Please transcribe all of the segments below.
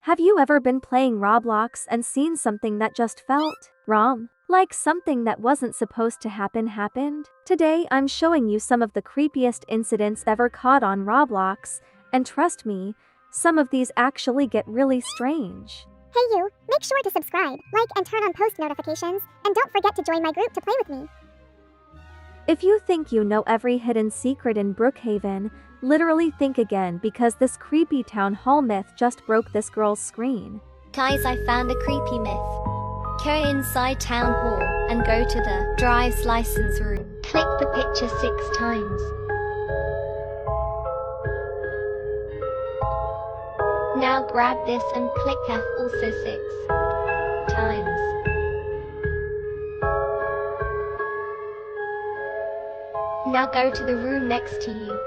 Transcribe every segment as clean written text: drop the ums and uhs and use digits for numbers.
Have you ever been playing Roblox and seen something that just felt wrong? Like something that wasn't supposed to happen happened? Today I'm showing you some of the creepiest incidents ever caught on Roblox, and trust me, some of these actually get really strange. Hey you, make sure to subscribe, like and turn on post notifications, and don't forget to join my group to play with me. If you think you know every hidden secret in Brookhaven, literally think again because this creepy town hall myth just broke this girl's screen. Guys, I found a creepy myth. Go inside town hall and go to the driver's license room. Click the picture 6 times. Now grab this and click F also 6 times. Now go to the room next to you.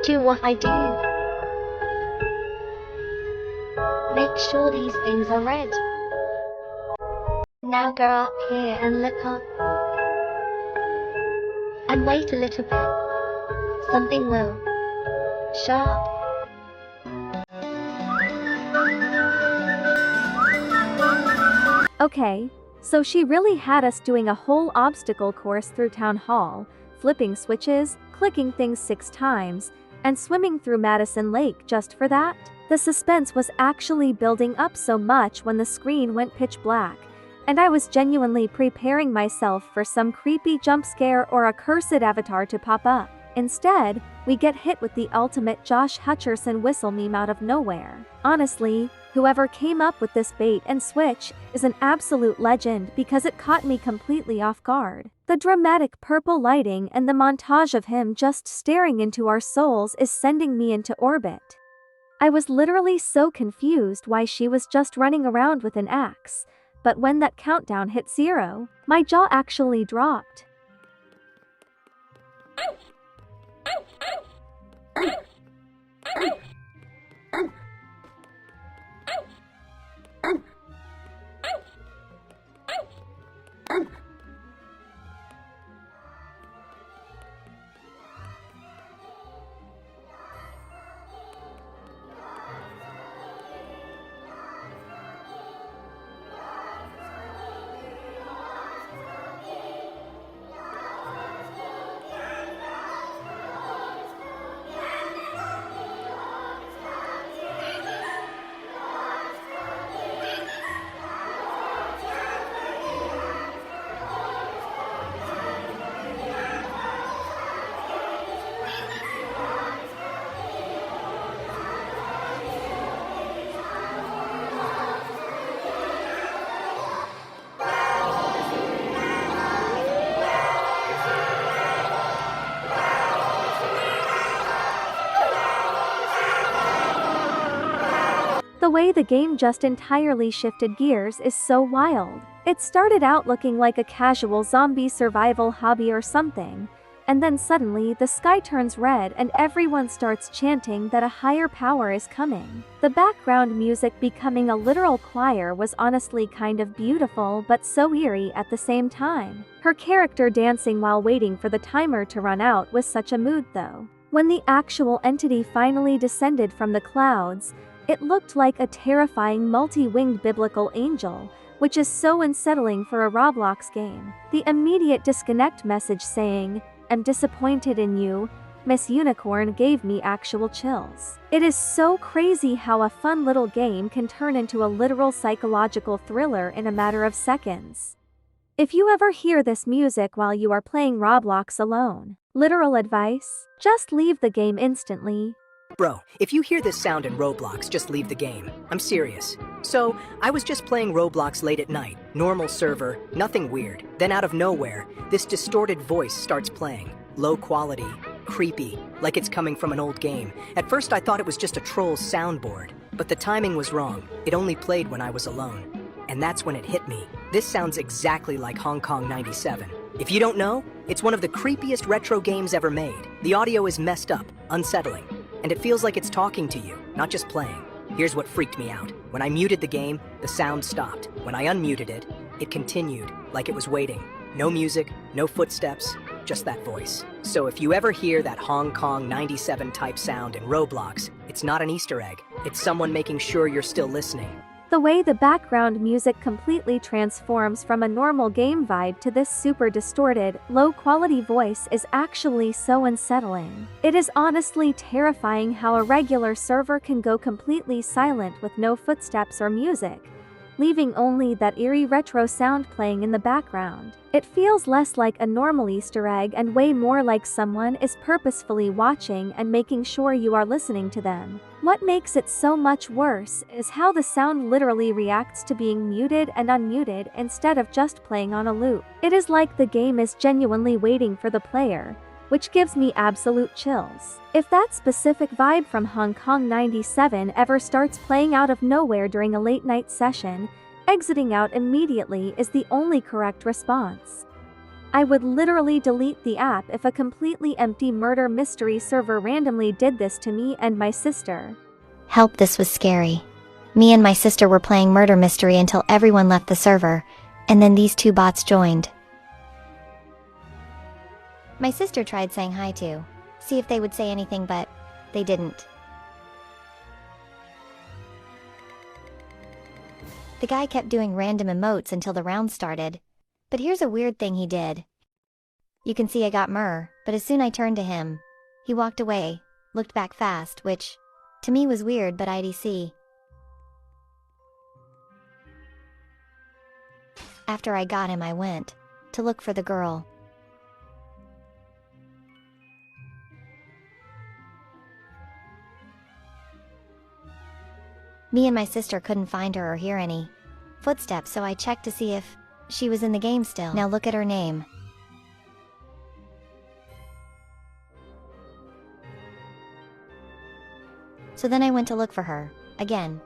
Do what I do. Make sure these things are red. Now go up here and look up. And wait a little bit. Something will show up. Okay, so she really had us doing a whole obstacle course through town hall, flipping switches, clicking things 6 times, and swimming through Madison Lake just for that? The suspense was actually building up so much when the screen went pitch black, and I was genuinely preparing myself for some creepy jump scare or a cursed avatar to pop up. Instead, we get hit with the ultimate Josh Hutcherson whistle meme out of nowhere. Honestly, whoever came up with this bait and switch is an absolute legend because it caught me completely off guard. The dramatic purple lighting and the montage of him just staring into our souls is sending me into orbit. I was literally so confused why she was just running around with an axe, but when that countdown hit 0, my jaw actually dropped. The way the game just entirely shifted gears is so wild. It started out looking like a casual zombie survival hobby or something, and then suddenly the sky turns red and everyone starts chanting that a higher power is coming. The background music becoming a literal choir was honestly kind of beautiful but so eerie at the same time. Her character dancing while waiting for the timer to run out was such a mood though. When the actual entity finally descended from the clouds, it looked like a terrifying multi-winged biblical angel, which is so unsettling for a Roblox game. The immediate disconnect message saying, "I'm disappointed in you, Miss Unicorn," gave me actual chills. It is so crazy how a fun little game can turn into a literal psychological thriller in a matter of seconds. If you ever hear this music while you are playing Roblox alone, literal advice? Just leave the game instantly. Bro, if you hear this sound in Roblox, just leave the game. I'm serious. So, I was just playing Roblox late at night, normal server, nothing weird. Then out of nowhere, this distorted voice starts playing. Low quality, creepy, like it's coming from an old game. At first I thought it was just a troll's soundboard, but the timing was wrong. It only played when I was alone. And that's when it hit me. This sounds exactly like Hong Kong 97. If you don't know, it's one of the creepiest retro games ever made. The audio is messed up, unsettling, and it feels like it's talking to you, not just playing. Here's what freaked me out. When I muted the game, the sound stopped. When I unmuted it, it continued, like it was waiting. No music, no footsteps, just that voice. So if you ever hear that Hong Kong 97 type sound in Roblox, it's not an Easter egg. It's someone making sure you're still listening. The way the background music completely transforms from a normal game vibe to this super distorted, low-quality voice is actually so unsettling. It is honestly terrifying how a regular server can go completely silent with no footsteps or music, leaving only that eerie retro sound playing in the background. It feels less like a normal Easter egg and way more like someone is purposefully watching and making sure you are listening to them. What makes it so much worse is how the sound literally reacts to being muted and unmuted instead of just playing on a loop. It is like the game is genuinely waiting for the player, which gives me absolute chills. If that specific vibe from Hong Kong 97 ever starts playing out of nowhere during a late night session, exiting out immediately is the only correct response. I would literally delete the app if a completely empty murder mystery server randomly did this to me and my sister. Help, this was scary. Me and my sister were playing murder mystery until everyone left the server, and then these two bots joined. My sister tried saying hi to, see if they would say anything, but they didn't. The guy kept doing random emotes until the round started. But here's a weird thing he did. You can see I got myrrh, but as soon I turned to him, he walked away, looked back fast, which, to me was weird but IDC. After I got him, I went to look for the girl. Me and my sister couldn't find her or hear any footsteps, so I checked to see if she was in the game still. Now look at her name. So then I went to look for her, again.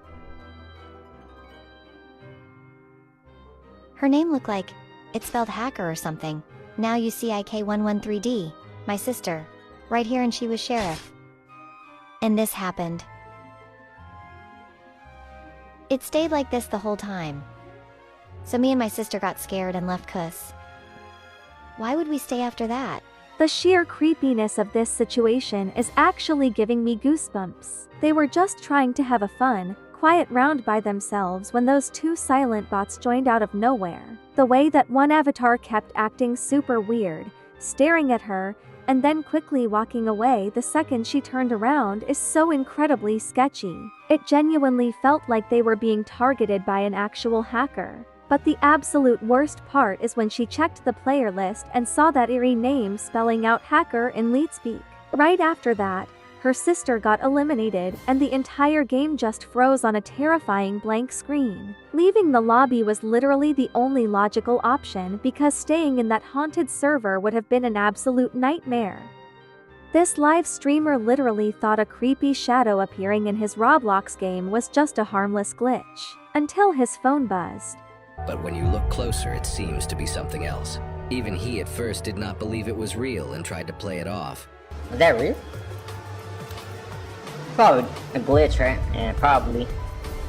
Her name looked like it spelled hacker or something. Now you see IK113D, my sister, right here, and she was sheriff. And this happened. It stayed like this the whole time. So me and my sister got scared and left cuz. Why would we stay after that? The sheer creepiness of this situation is actually giving me goosebumps. They were just trying to have a fun, quiet round by themselves when those two silent bots joined out of nowhere. The way that one avatar kept acting super weird, staring at her, and then quickly walking away the second she turned around is so incredibly sketchy. It genuinely felt like they were being targeted by an actual hacker. But the absolute worst part is when she checked the player list and saw that eerie name spelling out hacker in LeetSpeak. Right after that, her sister got eliminated and the entire game just froze on a terrifying blank screen. Leaving the lobby was literally the only logical option because staying in that haunted server would have been an absolute nightmare. This live streamer literally thought a creepy shadow appearing in his Roblox game was just a harmless glitch, until his phone buzzed. But when you look closer, it seems to be something else. Even he at first did not believe it was real and tried to play it off. Is that real? Probably a glitch, right? Yeah, probably.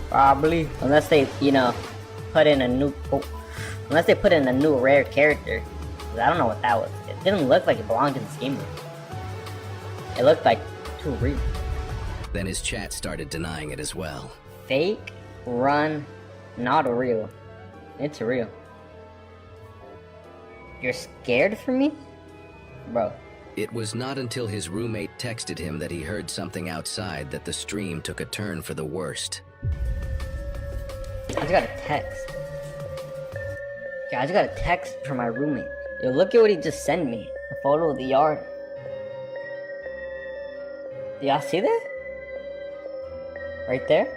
Probably. Unless they, put in a new... unless they put in a new rare character. I don't know what that was. It didn't look like it belonged in this game. It looked like too real. Then his chat started denying it as well. Fake, run, not real. It's real. You're scared for me? Bro. It was not until his roommate texted him that he heard something outside that the stream took a turn for the worst. I just got a text. Yeah, I just got a text from my roommate. Yo, look at what he just sent me. A photo of the yard. Do y'all see that? Right there?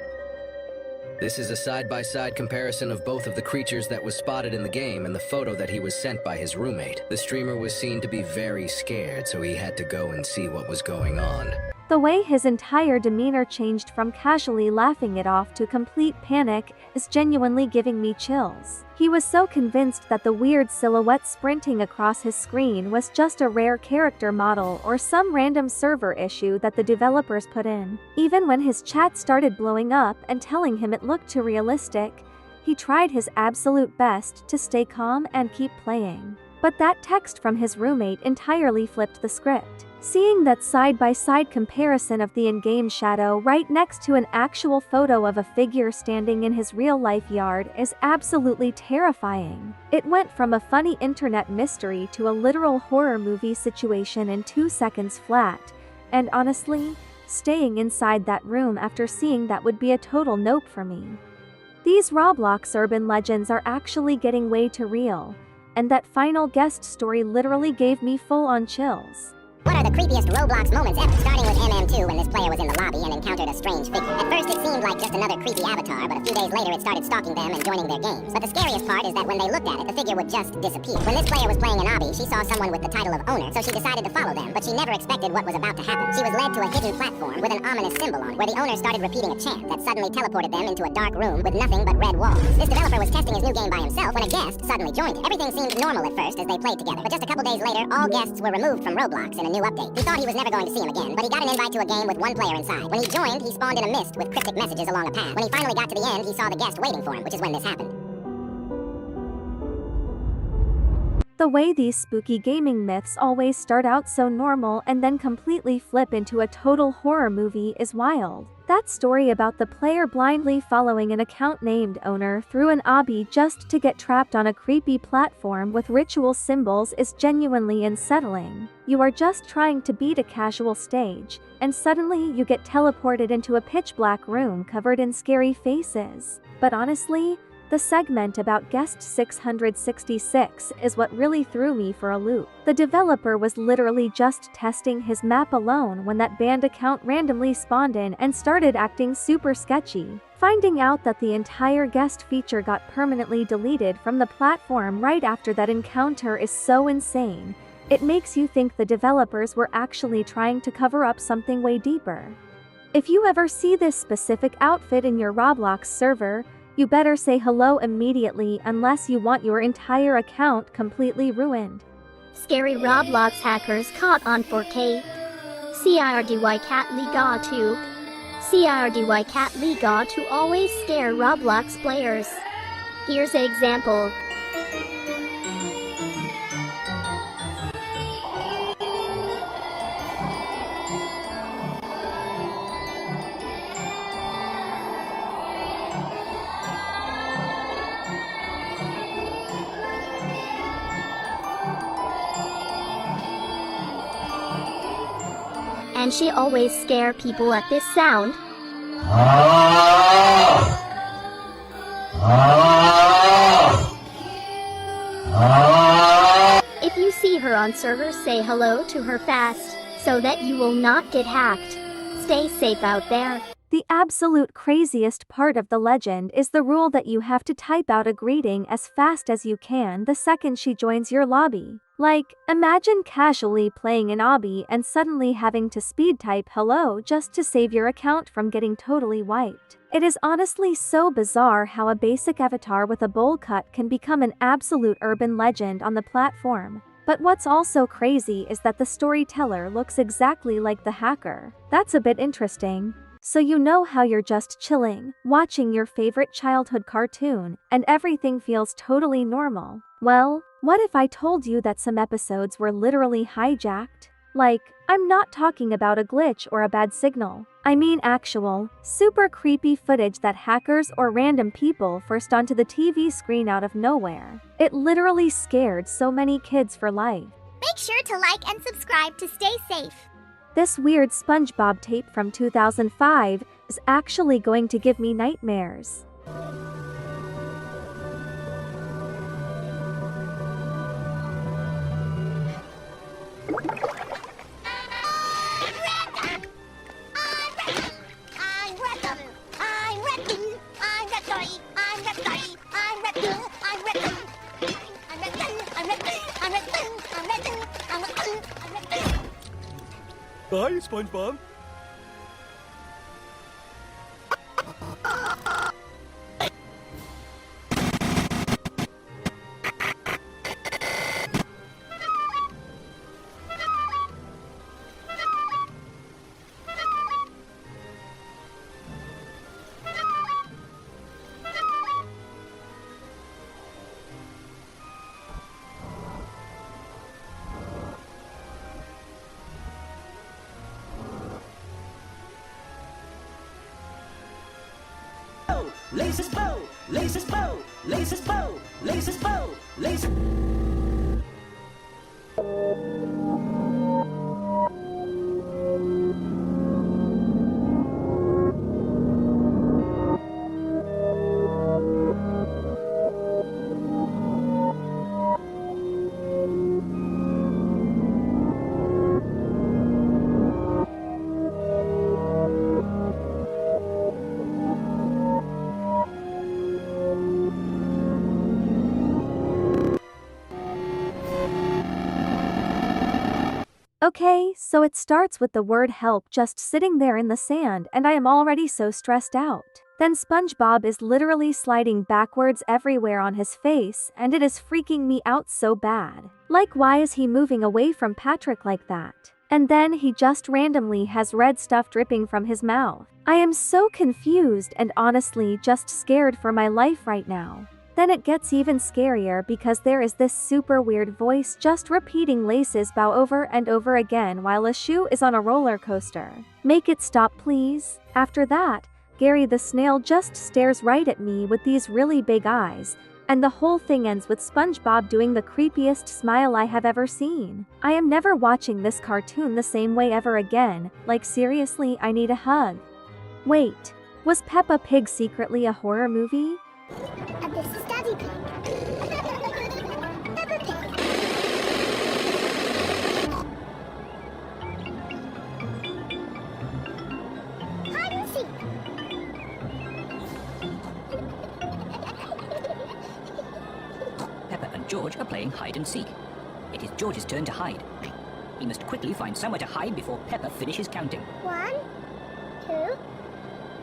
This is a side-by-side comparison of both of the creatures that was spotted in the game and the photo that he was sent by his roommate. The streamer was seen to be very scared, so he had to go and see what was going on. The way his entire demeanor changed from casually laughing it off to complete panic is genuinely giving me chills. He was so convinced that the weird silhouette sprinting across his screen was just a rare character model or some random server issue that the developers put in. Even when his chat started blowing up and telling him it looked too realistic, he tried his absolute best to stay calm and keep playing. But that text from his roommate entirely flipped the script. Seeing that side-by-side comparison of the in-game shadow right next to an actual photo of a figure standing in his real-life yard is absolutely terrifying. It went from a funny internet mystery to a literal horror movie situation in 2 seconds flat, and honestly, staying inside that room after seeing that would be a total nope for me. These Roblox urban legends are actually getting way too real, and that final guest story literally gave me full-on chills. What are the creepiest Roblox moments ever? Starting with MM2 when this player was in the lobby and encountered a strange figure. At first it seemed like just another creepy avatar, but a few days later it started stalking them and joining their games. But the scariest part is that when they looked at it, the figure would just disappear. When this player was playing an obby, she saw someone with the title of owner, so she decided to follow them, but she never expected what was about to happen. She was led to a hidden platform with an ominous symbol on it, where the owner started repeating a chant that suddenly teleported them into a dark room with nothing but red walls. This developer was testing his new game by himself when a guest suddenly joined him. Everything seemed normal at first as they played together, but just a couple days later, all guests were removed from Roblox in a new update. He thought he was never going to see him again, but he got an invite to a game with one player inside. When he joined, he spawned in a mist with cryptic messages along a path. When he finally got to the end, he saw the guest waiting for him, which is when this happened. The way these spooky gaming myths always start out so normal and then completely flip into a total horror movie is wild. That story about the player blindly following an account named owner through an obby just to get trapped on a creepy platform with ritual symbols is genuinely unsettling. You are just trying to beat a casual stage, and suddenly you get teleported into a pitch-black room covered in scary faces. But honestly, the segment about Guest 666 is what really threw me for a loop. The developer was literally just testing his map alone when that banned account randomly spawned in and started acting super sketchy. Finding out that the entire guest feature got permanently deleted from the platform right after that encounter is so insane. It makes you think the developers were actually trying to cover up something way deeper. If you ever see this specific outfit in your Roblox server, you better say hello immediately unless you want your entire account completely ruined. Scary Roblox hackers caught on 4K. CIRDY Cat Liga 2. CIRDY Cat Liga to always scare Roblox players. Here's an example. And she always scare people at this sound. If you see her on server, say hello to her fast, so that you will not get hacked. Stay safe out there. The absolute craziest part of the legend is the rule that you have to type out a greeting as fast as you can the second she joins your lobby. Like, imagine casually playing an obby and suddenly having to speed type hello just to save your account from getting totally wiped. It is honestly so bizarre how a basic avatar with a bowl cut can become an absolute urban legend on the platform. But what's also crazy is that the storyteller looks exactly like the hacker. That's a bit interesting. So you know how you're just chilling, watching your favorite childhood cartoon, and everything feels totally normal. Well, what if I told you that some episodes were literally hijacked? Like, I'm not talking about a glitch or a bad signal. I mean actual, super creepy footage that hackers or random people forced onto the TV screen out of nowhere. It literally scared so many kids for life. Make sure to like and subscribe to stay safe. This weird SpongeBob tape from 2005 is actually going to give me nightmares. Bye, SpongeBob. bow, laces bow, laces bow, laces bow, laces bow, laces. Okay, so it starts with the word help just sitting there in the sand and I am already so stressed out. Then SpongeBob is literally sliding backwards everywhere on his face and it is freaking me out so bad. Like, why is he moving away from Patrick like that? And then he just randomly has red stuff dripping from his mouth. I am so confused and honestly just scared for my life right now. Then it gets even scarier because there is this super weird voice just repeating laces bow over and over again while a shoe is on a roller coaster. Make it stop please. After that, Gary the snail just stares right at me with these really big eyes, and the whole thing ends with SpongeBob doing the creepiest smile I have ever seen. I am never watching this cartoon the same way ever again, like seriously I need a hug. Wait, was Peppa Pig secretly a horror movie? And this is Daddy Pig. Peppa Pig. Hide and seek. Peppa and George are playing hide and seek. It is George's turn to hide. He must quickly find somewhere to hide before Peppa finishes counting. 1, 2,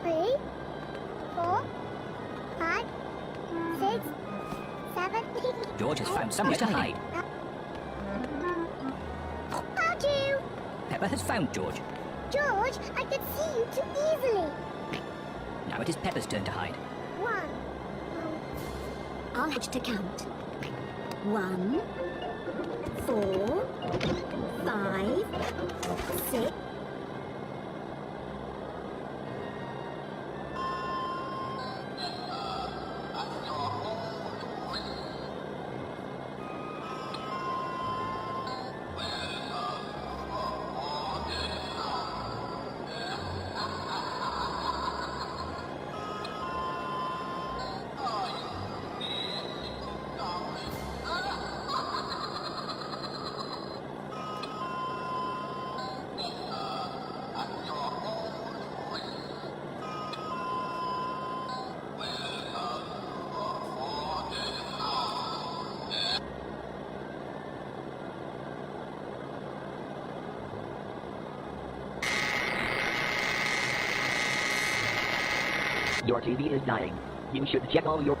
3, 4, 5, 6, 7. George has found somewhere to hide. Found you! Peppa has found George. George, I could see you too easily. Now it is Peppa's turn to hide. 1. I'll hedge to count. 1, 4, 5, 6. Your TV is dying. You should check all your...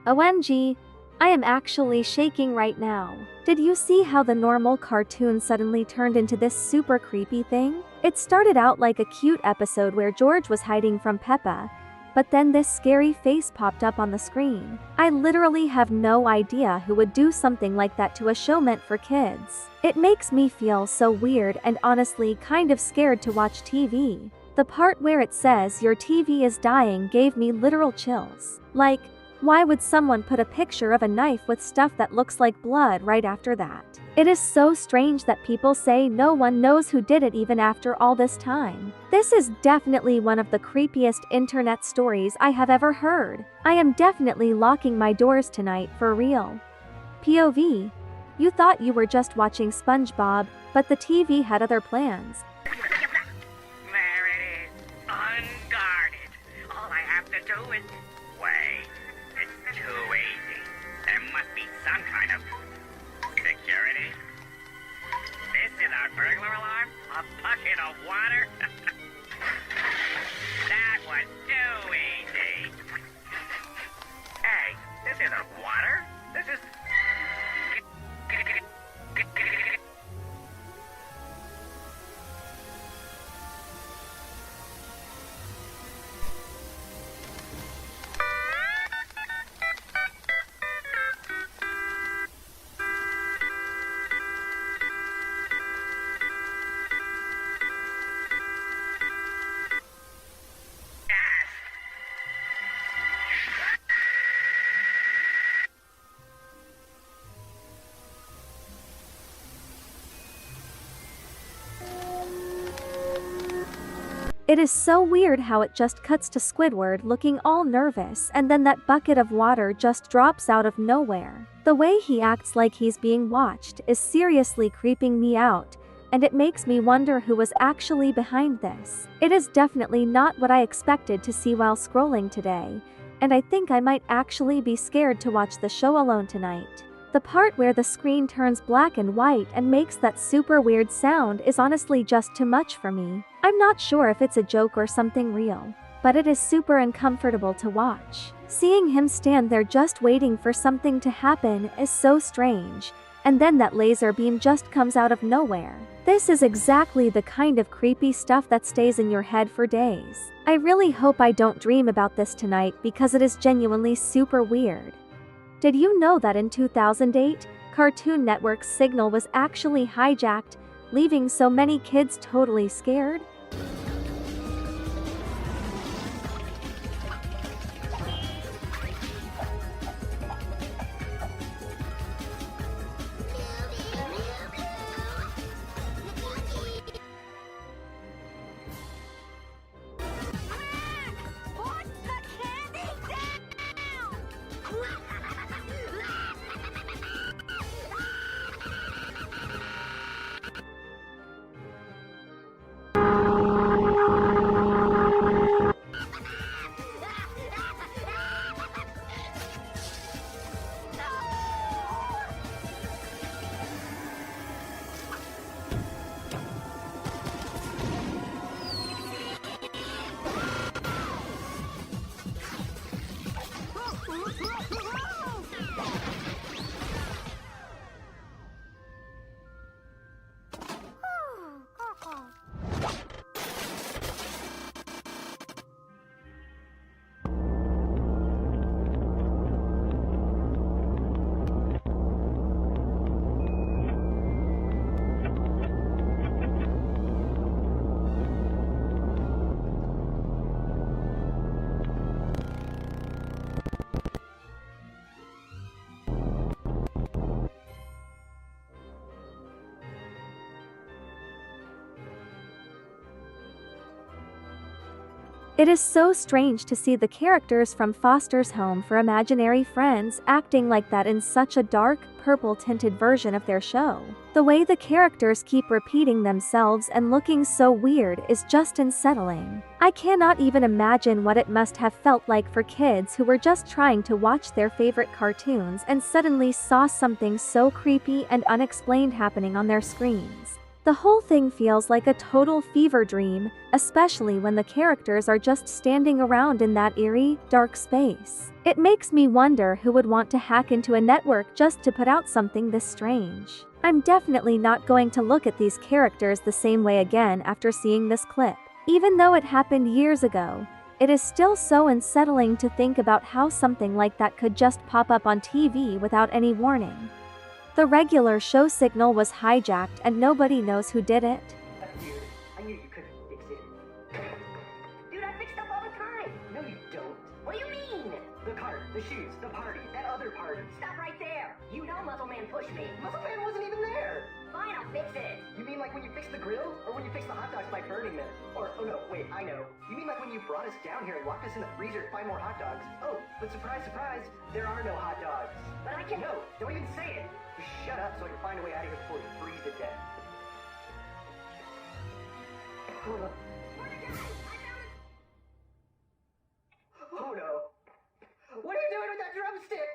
OMG, I am actually shaking right now. Did you see how the normal cartoon suddenly turned into this super creepy thing? It started out like a cute episode where George was hiding from Peppa, but then this scary face popped up on the screen. I literally have no idea who would do something like that to a show meant for kids. It makes me feel so weird and honestly kind of scared to watch TV. The part where it says your TV is dying gave me literal chills. Like, why would someone put a picture of a knife with stuff that looks like blood right after that? It is so strange that people say no one knows who did it even after all this time. This is definitely one of the creepiest internet stories I have ever heard. I am definitely locking my doors tonight for real. POV. You thought you were just watching SpongeBob, but the TV had other plans. There it is, unguarded. All I have to do is... Wait, it's too easy. There must be some kind of... security? This is our burglar alarm? A bucket of water? That was too easy. Hey, this isn't water. This is... It is so weird how it just cuts to Squidward looking all nervous and then that bucket of water just drops out of nowhere. The way he acts like he's being watched is seriously creeping me out, and it makes me wonder who was actually behind this. It is definitely not what I expected to see while scrolling today, and I think I might actually be scared to watch the show alone tonight. The part where the screen turns black and white and makes that super weird sound is honestly just too much for me. I'm not sure if it's a joke or something real, but it is super uncomfortable to watch. Seeing him stand there just waiting for something to happen is so strange, and then that laser beam just comes out of nowhere. This is exactly the kind of creepy stuff that stays in your head for days. I really hope I don't dream about this tonight because it is genuinely super weird. Did you know that in 2008, Cartoon Network's signal was actually hijacked, leaving so many kids totally scared? It is so strange to see the characters from Foster's Home for Imaginary Friends acting like that in such a dark, purple-tinted version of their show. The way the characters keep repeating themselves and looking so weird is just unsettling. I cannot even imagine what it must have felt like for kids who were just trying to watch their favorite cartoons and suddenly saw something so creepy and unexplained happening on their screens. The whole thing feels like a total fever dream, especially when the characters are just standing around in that eerie, dark space. It makes me wonder who would want to hack into a network just to put out something this strange. I'm definitely not going to look at these characters the same way again after seeing this clip. Even though it happened years ago, it is still so unsettling to think about how something like that could just pop up on TV without any warning. The regular show signal was hijacked and nobody knows who did it. That's weird. I knew you couldn't fix it. Dude, I fix stuff all the time. No, you don't. What do you mean? The cart, the shoes, the party, that other party. Stop right there. You know Muscle Man pushed me. Muscle Man wasn't even there. Fine, I'll fix it. You mean like when you fixed the grill? Or when you fixed the hot dogs by burning them? Or, oh no, wait, I know. You mean like when you brought us down here and locked us in the freezer to find more hot dogs? Oh, but surprise, surprise, there are no hot dogs. But I can... No, don't even say it. Just shut up so I can find a way out of here before you freeze to death. Oh no. What are you doing with that drumstick?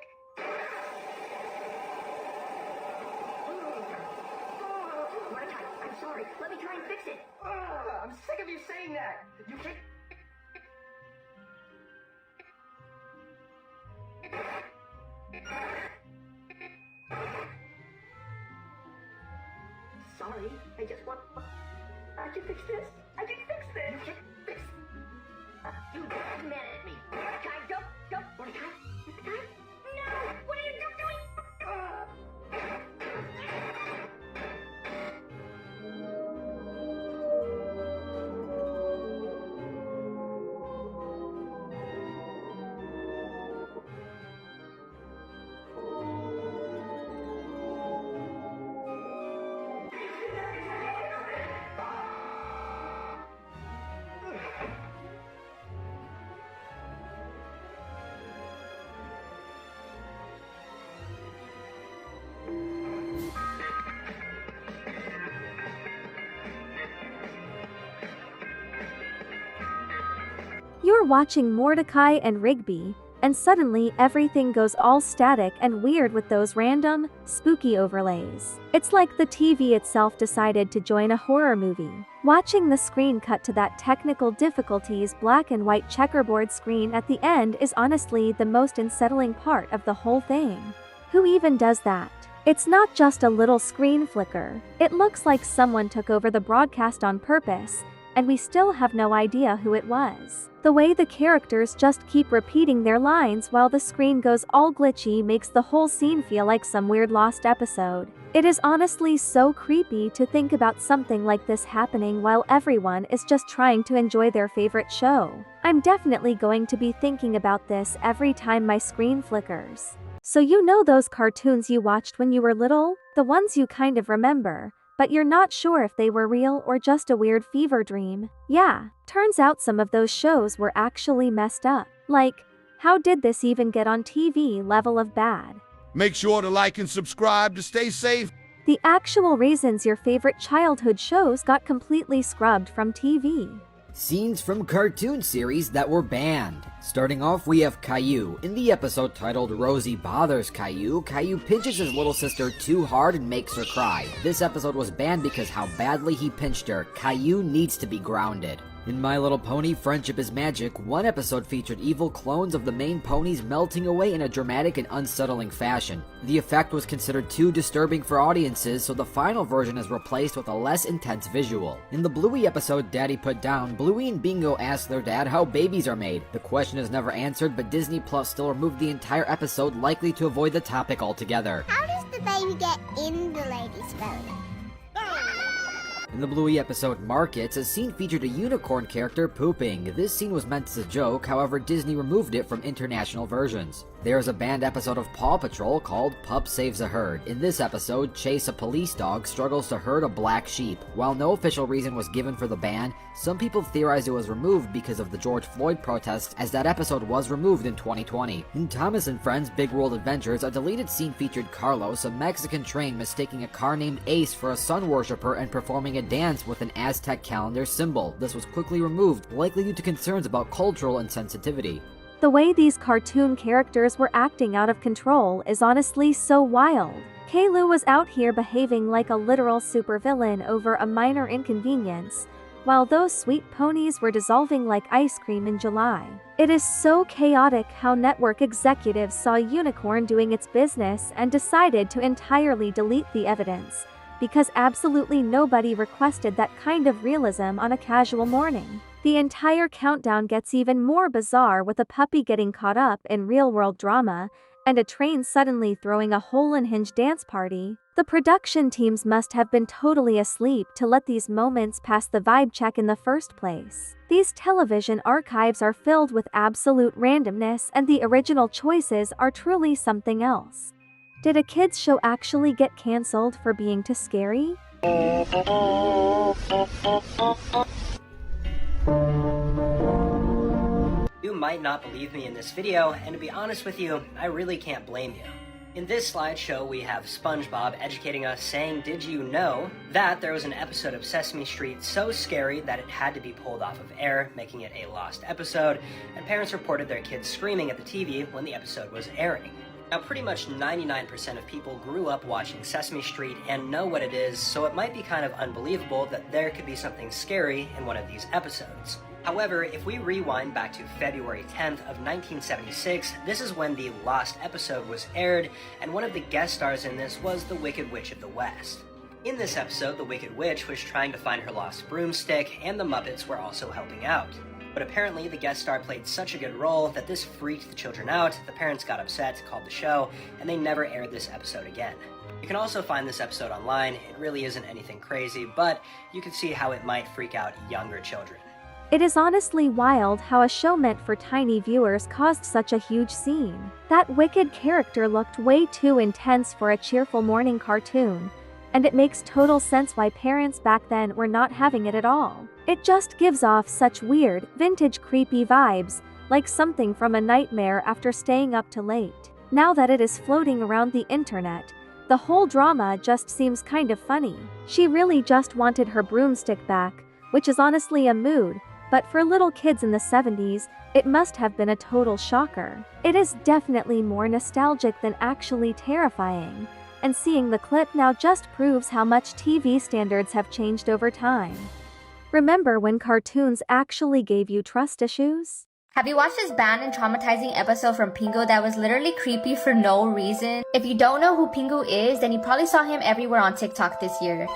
Mordecai, I'm sorry. Let me try and fix it. I'm sick of you saying that. You can't... Sorry, I just want... I can fix this. I can fix this. You can fix... You got mad at me. Mordecai, don't... Mordecai? Mordecai? No! What are you doing? You're watching Mordecai and Rigby, and suddenly everything goes all static and weird with those random, spooky overlays. It's like the TV itself decided to join a horror movie. Watching the screen cut to that technical difficulties black and white checkerboard screen at the end is honestly the most unsettling part of the whole thing. Who even does that? It's not just a little screen flicker. It looks like someone took over the broadcast on purpose, and we still have no idea who it was. The way the characters just keep repeating their lines while the screen goes all glitchy makes the whole scene feel like some weird lost episode. It is honestly so creepy to think about something like this happening while everyone is just trying to enjoy their favorite show. I'm definitely going to be thinking about this every time my screen flickers. So you know those cartoons you watched when you were little? The ones you kind of remember, but you're not sure if they were real or just a weird fever dream. Yeah, turns out some of those shows were actually messed up. Like, how did this even get on TV level of bad? Make sure to like and subscribe to stay safe. The actual reasons your favorite childhood shows got completely scrubbed from TV. Scenes from cartoon series that were banned. Starting off, we have Caillou. In the episode titled Rosie Bothers Caillou, Caillou pinches his little sister too hard and makes her cry. This episode was banned because how badly he pinched her. Caillou needs to be grounded. In My Little Pony, Friendship is Magic, one episode featured evil clones of the main ponies melting away in a dramatic and unsettling fashion. The effect was considered too disturbing for audiences, so the final version is replaced with a less intense visual. In the Bluey episode Daddy Put Down, Bluey and Bingo ask their dad how babies are made. The question is never answered, but Disney Plus still removed the entire episode, likely to avoid the topic altogether. How does the baby get in the lady's belly? In the Bluey episode Markets, a scene featured a unicorn character pooping. This scene was meant as a joke, however Disney removed it from international versions. There is a banned episode of Paw Patrol called Pup Saves a Herd. In this episode, Chase, a police dog, struggles to herd a black sheep. While no official reason was given for the ban, some people theorized it was removed because of the George Floyd protests, as that episode was removed in 2020. In Thomas and Friends Big World Adventures, a deleted scene featured Carlos, a Mexican train, mistaking a car named Ace for a sun worshipper and performing a dance with an Aztec calendar symbol. This was quickly removed, likely due to concerns about cultural insensitivity. The way these cartoon characters were acting out of control is honestly so wild. Caillou was out here behaving like a literal supervillain over a minor inconvenience, while those sweet ponies were dissolving like ice cream in July. It is so chaotic how network executives saw Unicorn doing its business and decided to entirely delete the evidence, because absolutely nobody requested that kind of realism on a casual morning. The entire countdown gets even more bizarre, with a puppy getting caught up in real-world drama, and a train suddenly throwing a whole unhinged dance party. The production teams must have been totally asleep to let these moments pass the vibe check in the first place. These television archives are filled with absolute randomness, and the original choices are truly something else. Did a kids show actually get cancelled for being too scary? You might not believe me in this video, and to be honest with you, I really can't blame you. In this slideshow, we have SpongeBob educating us, saying, did you know that there was an episode of Sesame Street so scary that it had to be pulled off of air, making it a lost episode, and parents reported their kids screaming at the TV when the episode was airing. Now, pretty much 99% of people grew up watching Sesame Street and know what it is, so it might be kind of unbelievable that there could be something scary in one of these episodes. However, if we rewind back to February 10th of 1976, this is when the Lost episode was aired, and one of the guest stars in this was the Wicked Witch of the West. In this episode, the Wicked Witch was trying to find her lost broomstick, and the Muppets were also helping out. But apparently the guest star played such a good role that this freaked the children out, the parents got upset, called the show, and they never aired this episode again. You can also find this episode online. It really isn't anything crazy, but you can see how it might freak out younger children. It is honestly wild how a show meant for tiny viewers caused such a huge scene. That wicked character looked way too intense for a cheerful morning cartoon, and it makes total sense why parents back then were not having it at all. It just gives off such weird, vintage creepy vibes, like something from a nightmare after staying up too late. Now that it is floating around the internet, the whole drama just seems kind of funny. She really just wanted her broomstick back, which is honestly a mood, but for little kids in the 70s, it must have been a total shocker. It is definitely more nostalgic than actually terrifying, and seeing the clip now just proves how much TV standards have changed over time. Remember when cartoons actually gave you trust issues? Have you watched this banned and traumatizing episode from Pingu that was literally creepy for no reason? If you don't know who Pingu is, then you probably saw him everywhere on TikTok this year.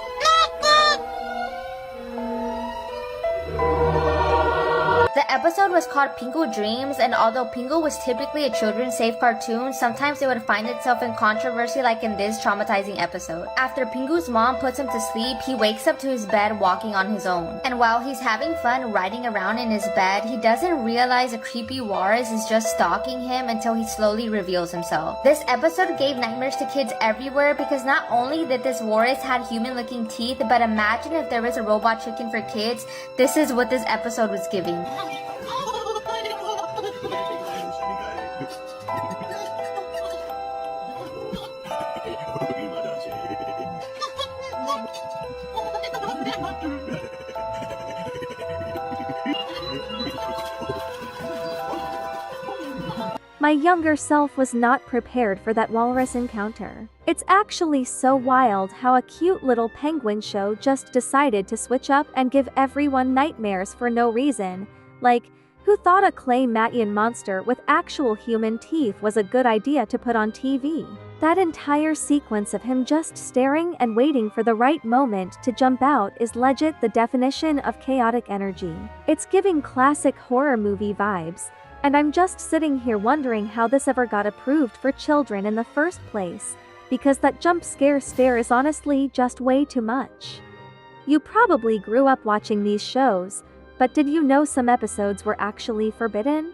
The episode was called Pingu Dreams, and although Pingu was typically a children's safe cartoon, sometimes it would find itself in controversy like in this traumatizing episode. After Pingu's mom puts him to sleep, he wakes up to his bed walking on his own. And while he's having fun riding around in his bed, he doesn't realize a creepy walrus is just stalking him until he slowly reveals himself. This episode gave nightmares to kids everywhere because not only did this walrus have human-looking teeth, but imagine if there was a robot chicken for kids. This is what this episode was giving. My younger self was not prepared for that walrus encounter. It's actually so wild how a cute little penguin show just decided to switch up and give everyone nightmares for no reason. Like, who thought a clay Matyan monster with actual human teeth was a good idea to put on TV? That entire sequence of him just staring and waiting for the right moment to jump out is legit the definition of chaotic energy. It's giving classic horror movie vibes. And I'm just sitting here wondering how this ever got approved for children in the first place, because that jump scare stare is honestly just way too much. You probably grew up watching these shows, but did you know some episodes were actually forbidden?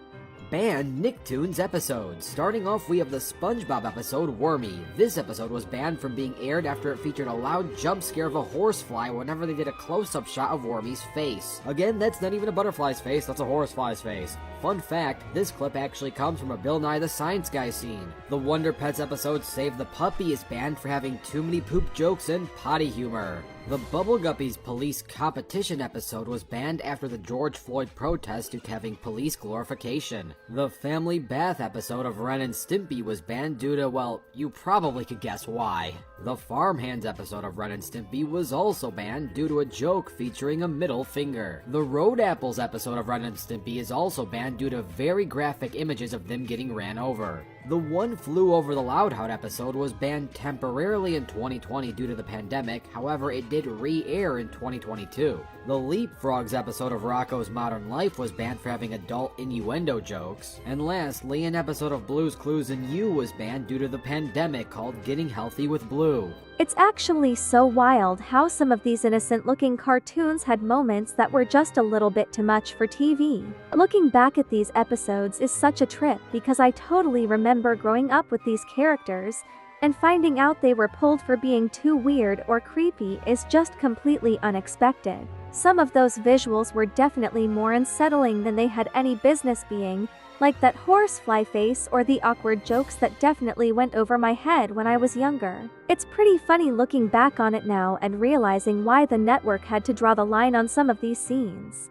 Banned Nicktoons episodes. Starting off, we have the SpongeBob episode, Wormy. This episode was banned from being aired after it featured a loud jump scare of a horsefly whenever they did a close-up shot of Wormy's face. Again, that's not even a butterfly's face, that's a horsefly's face. Fun fact, this clip actually comes from a Bill Nye the Science Guy scene. The Wonder Pets episode, Save the Puppy, is banned for having too many poop jokes and potty humor. The Bubble Guppies police competition episode was banned after the George Floyd protest due to having police glorification. The Family Bath episode of Ren and Stimpy was banned due to, well, you probably could guess why. The Farmhands episode of Ren and Stimpy was also banned due to a joke featuring a middle finger. The Road Apples episode of Ren and Stimpy is also banned due to very graphic images of them getting ran over. The One Flew Over the Loud House episode was banned temporarily in 2020 due to the pandemic, however it did re-air in 2022. The Leapfrogs episode of Rocko's Modern Life was banned for having adult innuendo jokes. And lastly, an episode of Blue's Clues and You was banned due to the pandemic called Getting Healthy with Blue. It's actually so wild how some of these innocent-looking cartoons had moments that were just a little bit too much for TV. Looking back at these episodes is such a trip because I totally remember growing up with these characters, and finding out they were pulled for being too weird or creepy is just completely unexpected. Some of those visuals were definitely more unsettling than they had any business being, like that horsefly face or the awkward jokes that definitely went over my head when I was younger. It's pretty funny looking back on it now and realizing why the network had to draw the line on some of these scenes.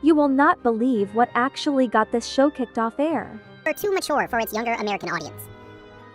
You will not believe what actually got this show kicked off air. Or too mature for its younger American audience.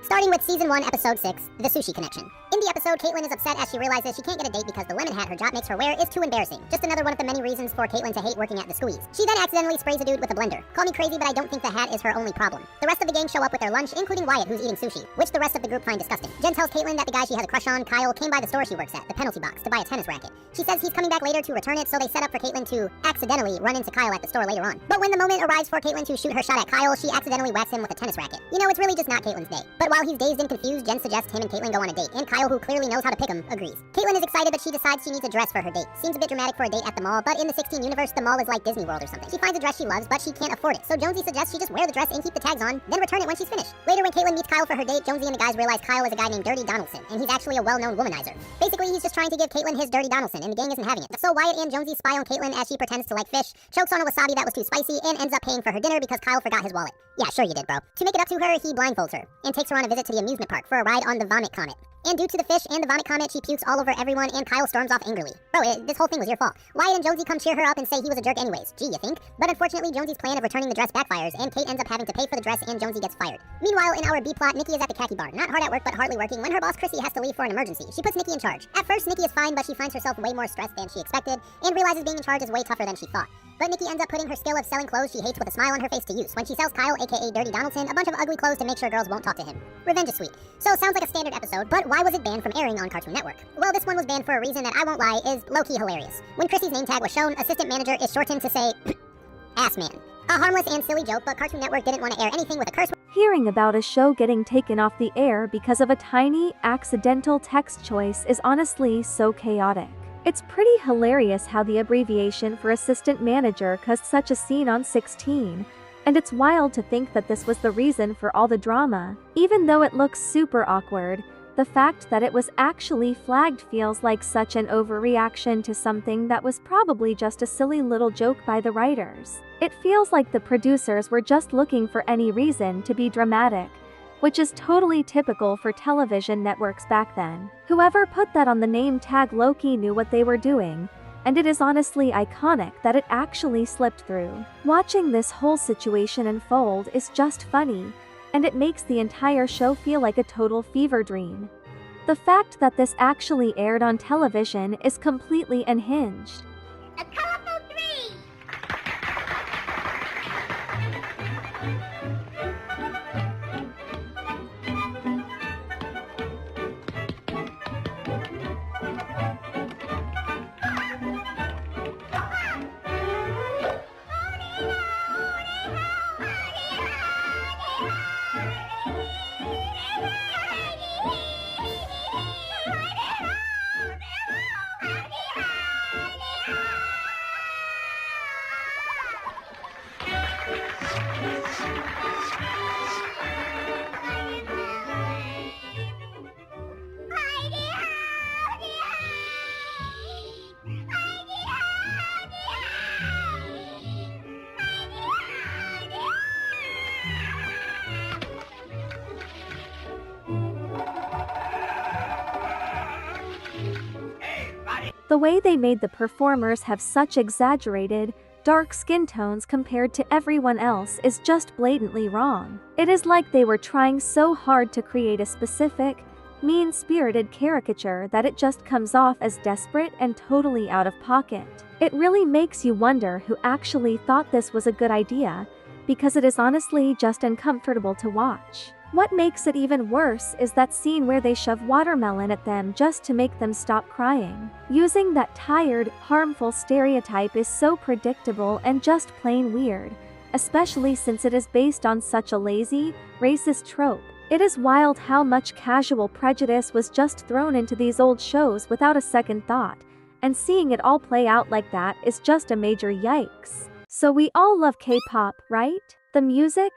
Starting with Season 1, Episode 6, The Sushi Connection. In the episode, Caitlin is upset as she realizes she can't get a date because the lemon hat her job makes her wear is too embarrassing. Just another one of the many reasons for Caitlin to hate working at the squeeze. She then accidentally sprays a dude with a blender. Call me crazy, but I don't think the hat is her only problem. The rest of the gang show up with their lunch, including Wyatt, who's eating sushi, which the rest of the group find disgusting. Jen tells Caitlin that the guy she has a crush on, Kyle, came by the store she works at, the penalty box, to buy a tennis racket. She says he's coming back later to return it, so they set up for Caitlin to accidentally run into Kyle at the store later on. But when the moment arrives for Caitlin to shoot her shot at Kyle, she accidentally whacks him with a tennis racket. You know, it's really just not Caitlin's day. But while he's dazed and confused, Jen suggests him and Caitlin go on a date, and Kyle, who clearly knows how to pick him, agrees. Caitlin is excited, but she decides she needs a dress for her date. Seems a bit dramatic for a date at the mall, but in the 16 universe, the mall is like Disney World or something. She finds a dress she loves, but she can't afford it. So Jonesy suggests she just wear the dress and keep the tags on, then return it when she's finished. Later, when Caitlin meets Kyle for her date, Jonesy and the guys realize Kyle is a guy named Dirty Donaldson, and he's actually a well-known womanizer. Basically, he's just trying to give Caitlin his Dirty Donaldson, and the gang isn't having it. So Wyatt and Jonesy spy on Caitlin as she pretends to like fish, chokes on a wasabi that was too spicy, and ends up paying for her dinner because Kyle forgot his wallet. Yeah, sure you did, bro. To make it up to her, he blindfolds her, and takes her on a visit to the amusement park for a ride on the Vomit Comet. And due to the fish and the vomit comment, she pukes all over everyone and Kyle storms off angrily. Bro, this whole thing was your fault. Wyatt and Jonesy come cheer her up and say he was a jerk anyways. Gee, you think? But unfortunately, Jonesy's plan of returning the dress backfires, and Kate ends up having to pay for the dress and Jonesy gets fired. Meanwhile, in our B-plot, Nikki is at the khaki bar. Not hard at work, but hardly working when her boss Chrissy has to leave for an emergency. She puts Nikki in charge. At first, Nikki is fine, but she finds herself way more stressed than she expected, and realizes being in charge is way tougher than she thought. But Nikki ends up putting her skill of selling clothes she hates with a smile on her face to use when she sells Kyle, aka Dirty Donaldson, a bunch of ugly clothes to make sure girls won't talk to him. Revenge is sweet. So sounds like a standard episode, but why was it banned from airing on Cartoon Network? Well, this one was banned for a reason that I won't lie is low-key hilarious. When Chrissy's name tag was shown, assistant manager is shortened to say, ass man. A harmless and silly joke, but Cartoon Network didn't want to air anything with a curse. Hearing about a show getting taken off the air because of a tiny, accidental text choice is honestly so chaotic. It's pretty hilarious how the abbreviation for assistant manager caused such a scene on 16, and it's wild to think that this was the reason for all the drama. Even though it looks super awkward, the fact that it was actually flagged feels like such an overreaction to something that was probably just a silly little joke by the writers. It feels like the producers were just looking for any reason to be dramatic, which is totally typical for television networks back then. Whoever put that on the name tag low-key knew what they were doing, and it is honestly iconic that it actually slipped through. Watching this whole situation unfold is just funny, and it makes the entire show feel like a total fever dream. The fact that this actually aired on television is completely unhinged. A colorful 3! The way they made the performers have such exaggerated, dark skin tones compared to everyone else is just blatantly wrong. It is like they were trying so hard to create a specific, mean-spirited caricature that it just comes off as desperate and totally out of pocket. It really makes you wonder who actually thought this was a good idea, because it is honestly just uncomfortable to watch. What makes it even worse is that scene where they shove watermelon at them just to make them stop crying. Using that tired, harmful stereotype is so predictable and just plain weird, especially since it is based on such a lazy, racist trope. It is wild how much casual prejudice was just thrown into these old shows without a second thought, and seeing it all play out like that is just a major yikes. So we all love K-pop, right? The music,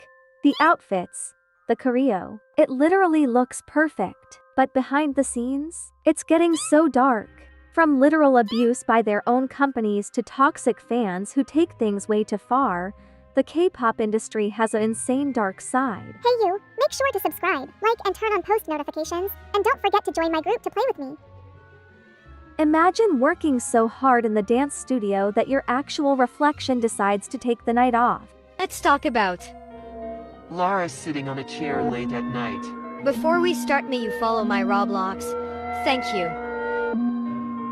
the outfits, the choreo. It literally looks perfect. But behind the scenes, it's getting so dark. From literal abuse by their own companies to toxic fans who take things way too far, the K-pop industry has an insane dark side. Hey you, make sure to subscribe, like, and turn on post notifications, and don't forget to join my group to play with me. Imagine working so hard in the dance studio that your actual reflection decides to take the night off. Let's talk about Lara sitting on a chair late at night. Before we start, may you follow my Roblox. Thank you.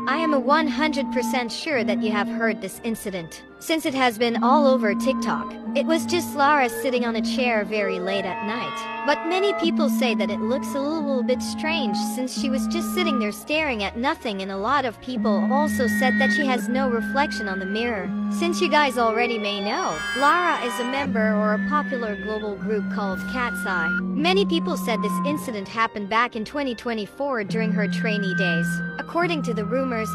I am 100% sure that you have heard this incident, since it has been all over TikTok. It was just Lara sitting on a chair very late at night. But many people say that it looks a little bit strange since she was just sitting there staring at nothing, and a lot of people also said that she has no reflection on the mirror. Since you guys already may know, Lara is a member or a popular global group called Cat's Eye. Many people said this incident happened back in 2024 during her trainee days. According to the rumors,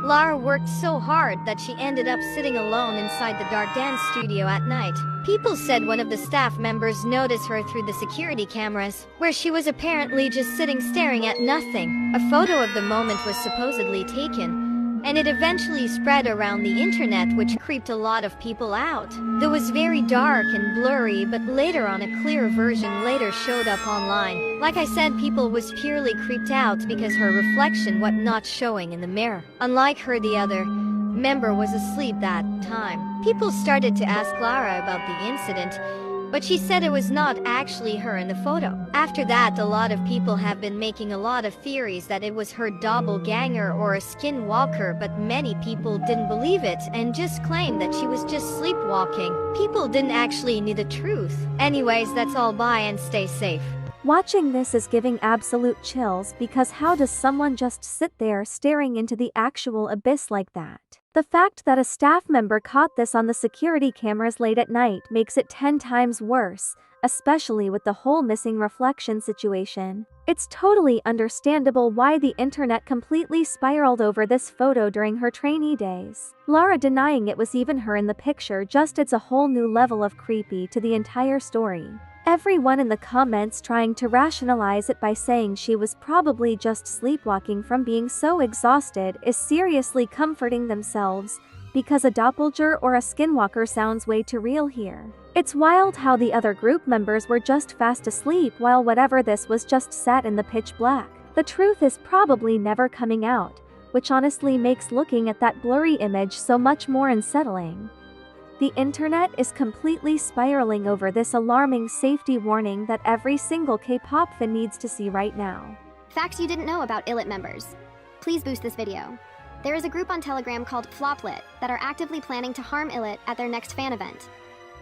Lara worked so hard that she ended up sitting alone inside the dark dance studio at night. People said one of the staff members noticed her through the security cameras, where she was apparently just sitting staring at nothing. A photo of the moment was supposedly taken, and it eventually spread around the internet, which creeped a lot of people out. It was very dark and blurry, but later on a clear version later showed up online. Like I said, people was purely creeped out because her reflection was not showing in the mirror. Unlike her, the other member was asleep that time. People started to ask Lara about the incident, but she said it was not actually her in the photo. After that, a lot of people have been making a lot of theories that it was her doppelganger or a skinwalker, but many people didn't believe it and just claimed that she was just sleepwalking. People didn't actually know the truth. Anyways, that's all, bye and stay safe. Watching this is giving absolute chills, because how does someone just sit there staring into the actual abyss like that? The fact that a staff member caught this on the security cameras late at night makes it 10 times worse, especially with the whole missing reflection situation. It's totally understandable why the internet completely spiraled over this photo during her trainee days. Lara denying it was even her in the picture just adds a whole new level of creepy to the entire story. Everyone in the comments trying to rationalize it by saying she was probably just sleepwalking from being so exhausted is seriously comforting themselves, because a doppelganger or a skinwalker sounds way too real here. It's wild how the other group members were just fast asleep while whatever this was just sat in the pitch black. The truth is probably never coming out, which honestly makes looking at that blurry image so much more unsettling. The internet is completely spiraling over this alarming safety warning that every single K-pop fan needs to see right now. Facts you didn't know about Illit members. Please boost this video. There is a group on Telegram called Floplit that are actively planning to harm Illit at their next fan event.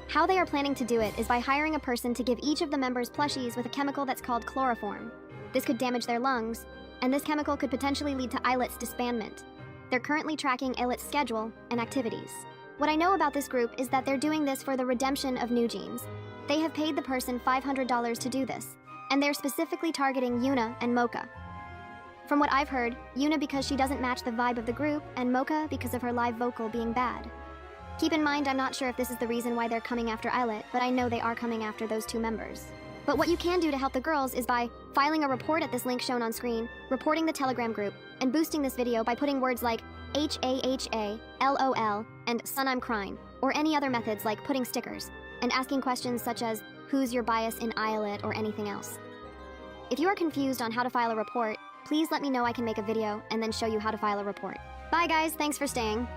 How they are planning to do it is by hiring a person to give each of the members plushies with a chemical that's called chloroform. This could damage their lungs, and this chemical could potentially lead to Illit's disbandment. They're currently tracking Illit's schedule and activities. What I know about this group is that they're doing this for the redemption of New Jeans. They have paid the person $500 to do this, and they're specifically targeting Yuna and Mocha. From what I've heard, Yuna because she doesn't match the vibe of the group, and Mocha because of her live vocal being bad. Keep in mind, I'm not sure if this is the reason why they're coming after Illit, but I know they are coming after those two members. But what you can do to help the girls is by filing a report at this link shown on screen, reporting the Telegram group, and boosting this video by putting words like HAHA, LOL, and son I'm crying, or any other methods like putting stickers, and asking questions such as, who's your bias in Illit, or anything else. If you are confused on how to file a report, please let me know. I can make a video and then show you how to file a report. Bye guys, thanks for staying.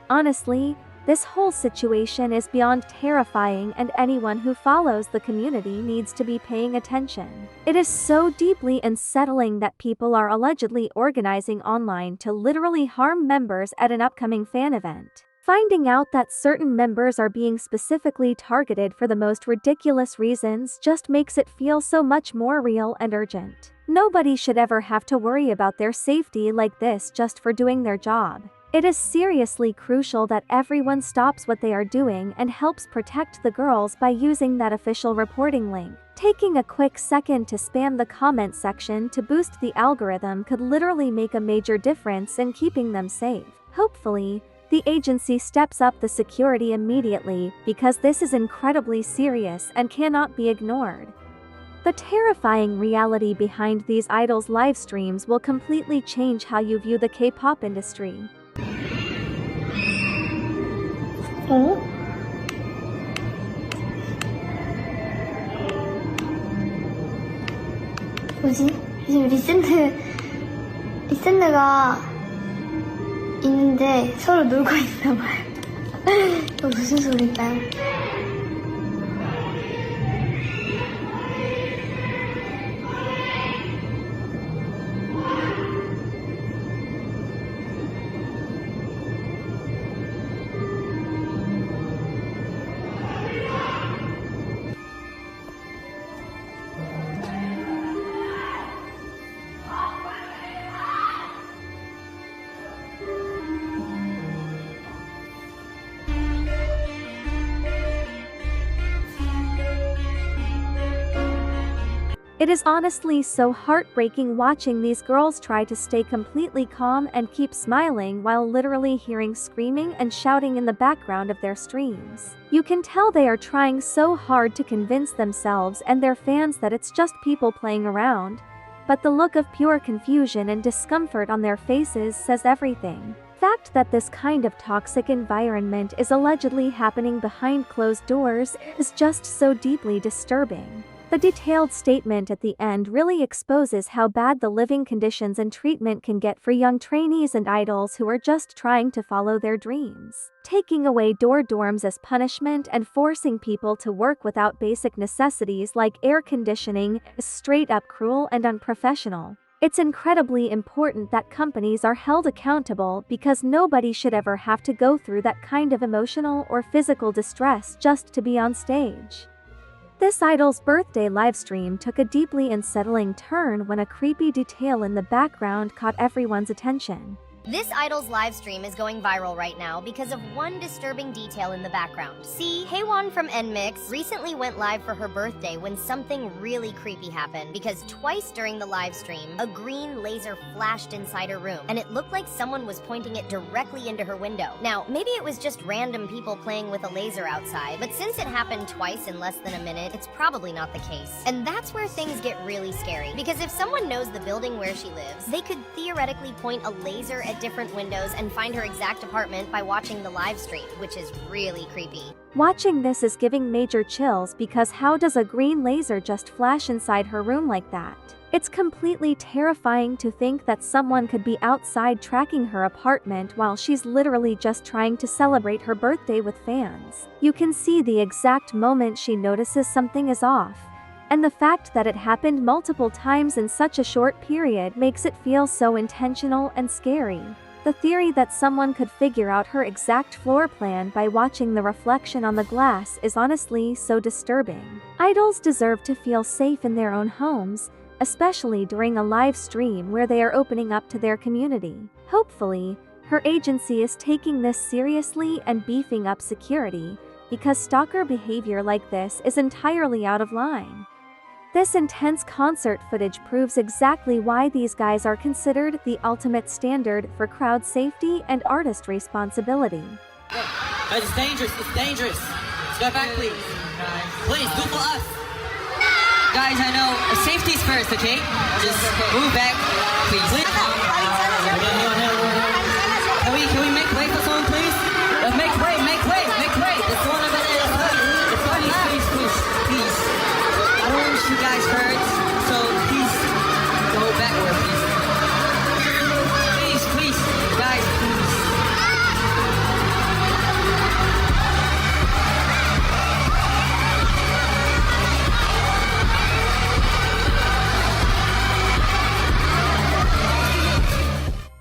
Honestly, this whole situation is beyond terrifying, and anyone who follows the community needs to be paying attention. It is so deeply unsettling that people are allegedly organizing online to literally harm members at an upcoming fan event. Finding out that certain members are being specifically targeted for the most ridiculous reasons just makes it feel so much more real and urgent. Nobody should ever have to worry about their safety like this just for doing their job. It is seriously crucial that everyone stops what they are doing and helps protect the girls by using that official reporting link. Taking a quick second to spam the comment section to boost the algorithm could literally make a major difference in keeping them safe. Hopefully, the agency steps up the security immediately, because this is incredibly serious and cannot be ignored. The terrifying reality behind these idols' live streams will completely change how you view the K-pop industry. 뭐지? 지금 리센드가 있는데 서로 놀고 있나봐요. 이거 무슨 소리일까요? It is honestly so heartbreaking watching these girls try to stay completely calm and keep smiling while literally hearing screaming and shouting in the background of their streams. You can tell they are trying so hard to convince themselves and their fans that it's just people playing around, but the look of pure confusion and discomfort on their faces says everything. Fact that this kind of toxic environment is allegedly happening behind closed doors is just so deeply disturbing. The detailed statement at the end really exposes how bad the living conditions and treatment can get for young trainees and idols who are just trying to follow their dreams. Taking away dorms as punishment and forcing people to work without basic necessities like air conditioning is straight up cruel and unprofessional. It's incredibly important that companies are held accountable because nobody should ever have to go through that kind of emotional or physical distress just to be on stage. This idol's birthday livestream took a deeply unsettling turn when a creepy detail in the background caught everyone's attention. This idol's livestream is going viral right now because of one disturbing detail in the background. See, Haewon from NMIX recently went live for her birthday when something really creepy happened because twice during the livestream, a green laser flashed inside her room and it looked like someone was pointing it directly into her window. Now, maybe it was just random people playing with a laser outside, but since it happened twice in less than a minute, it's probably not the case. And that's where things get really scary because if someone knows the building where she lives, they could theoretically point a laser at different windows and find her exact apartment by watching the live stream, which is really creepy. Watching this is giving major chills because how does a green laser just flash inside her room like that? It's completely terrifying to think that someone could be outside tracking her apartment while she's literally just trying to celebrate her birthday with fans. You can see the exact moment she notices something is off. And the fact that it happened multiple times in such a short period makes it feel so intentional and scary. The theory that someone could figure out her exact floor plan by watching the reflection on the glass is honestly so disturbing. Idols deserve to feel safe in their own homes, especially during a live stream where they are opening up to their community. Hopefully, her agency is taking this seriously and beefing up security, because stalker behavior like this is entirely out of line. This intense concert footage proves exactly why these guys are considered the ultimate standard for crowd safety and artist responsibility. Guys, it's dangerous, it's dangerous. Let's go back, please. Please, do for us. Guys, I know, safety's first, okay? Just move back, please. Can we make way for someone, please? Make way. This one over there is funny. Please. I don't want you guys hurt, so please go backward, please, guys, please.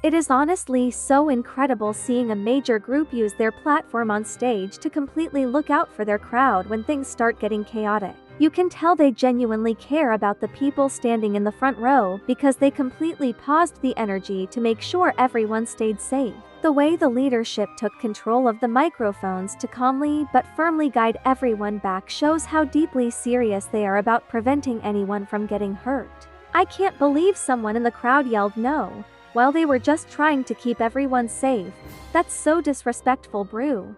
It is honestly so incredible seeing a major group use their platform on stage to completely look out for their crowd when things start getting chaotic. You can tell they genuinely care about the people standing in the front row because they completely paused the energy to make sure everyone stayed safe. The way the leadership took control of the microphones to calmly but firmly guide everyone back shows how deeply serious they are about preventing anyone from getting hurt. I can't believe someone in the crowd yelled no, while they were just trying to keep everyone safe. That's so disrespectful, brew.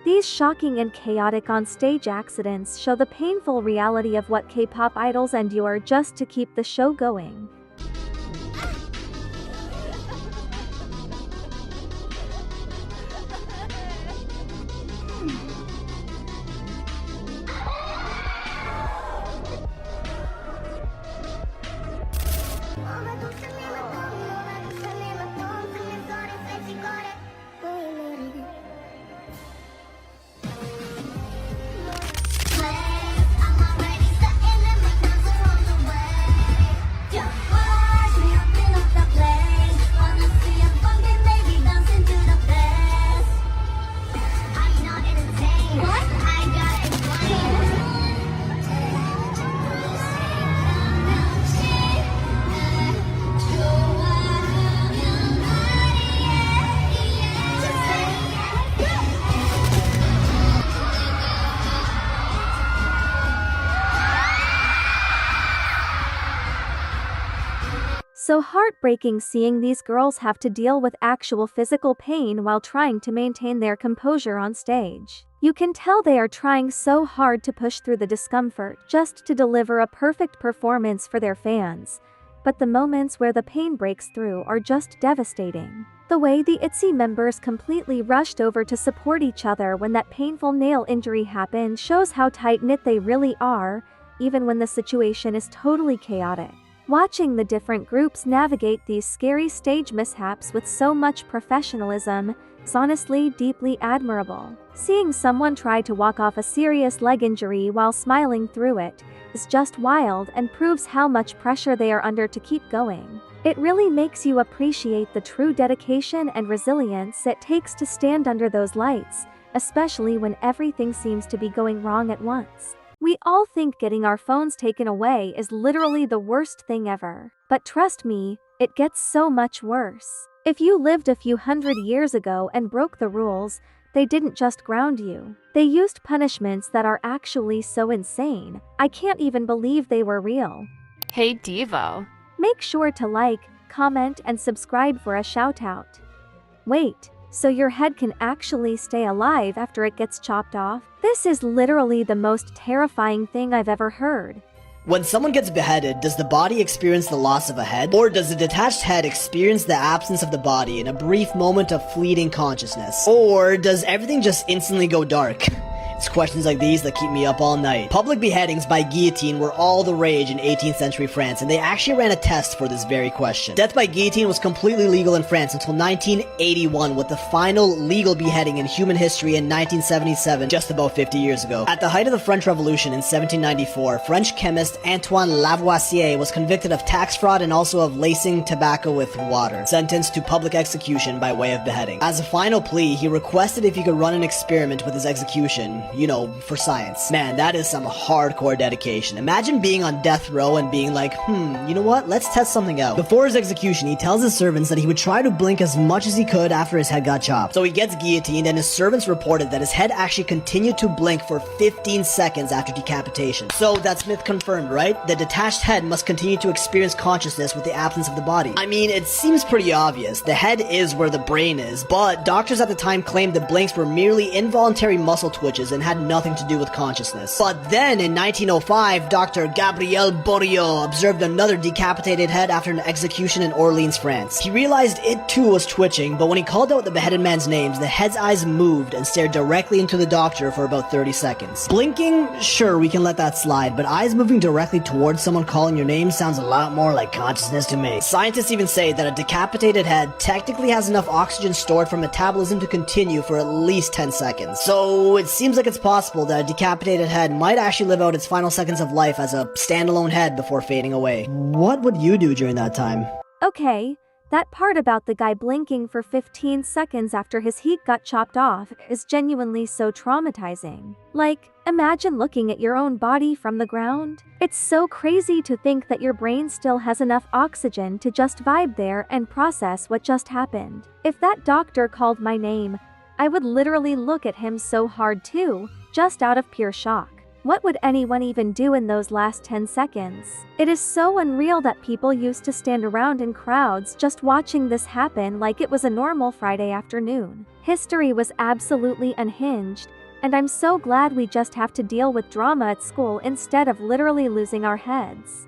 These shocking and chaotic on-stage accidents show the painful reality of what K-pop idols endure just to keep the show going. So heartbreaking seeing these girls have to deal with actual physical pain while trying to maintain their composure on stage. You can tell they are trying so hard to push through the discomfort just to deliver a perfect performance for their fans, but the moments where the pain breaks through are just devastating. The way the ITZY members completely rushed over to support each other when that painful nail injury happened shows how tight-knit they really are, even when the situation is totally chaotic. Watching the different groups navigate these scary stage mishaps with so much professionalism is honestly deeply admirable. Seeing someone try to walk off a serious leg injury while smiling through it is just wild and proves how much pressure they are under to keep going. It really makes you appreciate the true dedication and resilience it takes to stand under those lights, especially when everything seems to be going wrong at once. We all think getting our phones taken away is literally the worst thing ever. But trust me, it gets so much worse. If you lived a few hundred years ago and broke the rules, they didn't just ground you. They used punishments that are actually so insane, I can't even believe they were real. Hey Devo. Make sure to like, comment, and subscribe for a shout out. Wait. So your head can actually stay alive after it gets chopped off? This is literally the most terrifying thing I've ever heard. When someone gets beheaded, does the body experience the loss of a head? Or does the detached head experience the absence of the body in a brief moment of fleeting consciousness? Or does everything just instantly go dark? It's questions like these that keep me up all night. Public beheadings by guillotine were all the rage in 18th century France, and they actually ran a test for this very question. Death by guillotine was completely legal in France until 1981, with the final legal beheading in human history in 1977, just about 50 years ago. At the height of the French Revolution in 1794, French chemist Antoine Lavoisier was convicted of tax fraud and also of lacing tobacco with water, sentenced to public execution by way of beheading. As a final plea, he requested if he could run an experiment with his execution, you know, for science. Man, that is some hardcore dedication. Imagine being on death row and being like, you know what, let's test something out. Before his execution, he tells his servants that he would try to blink as much as he could after his head got chopped. So he gets guillotined, and his servants reported that his head actually continued to blink for 15 seconds after decapitation. So that's myth confirmed, right? The detached head must continue to experience consciousness with the absence of the body. I mean, it seems pretty obvious. The head is where the brain is, but doctors at the time claimed the blinks were merely involuntary muscle twitches and had nothing to do with consciousness. But then in 1905, Dr. Gabriel Boriot observed another decapitated head after an execution in Orleans, France. He realized it too was twitching, but when he called out the beheaded man's names, the head's eyes moved and stared directly into the doctor for about 30 seconds. Blinking, sure, we can let that slide, but eyes moving directly towards someone calling your name sounds a lot more like consciousness to me. Scientists even say that a decapitated head technically has enough oxygen stored for metabolism to continue for at least 10 seconds. So it seems like it's possible that a decapitated head might actually live out its final seconds of life as a standalone head before fading away. What would you do during that time? Okay, that part about the guy blinking for 15 seconds after his heat got chopped off is genuinely so traumatizing. Like, imagine looking at your own body from the ground. It's so crazy to think that your brain still has enough oxygen to just vibe there and process what just happened. If that doctor called my name, I would literally look at him so hard too, just out of pure shock. What would anyone even do in those last 10 seconds? It is so unreal that people used to stand around in crowds just watching this happen like it was a normal Friday afternoon. History was absolutely unhinged, and I'm so glad we just have to deal with drama at school instead of literally losing our heads.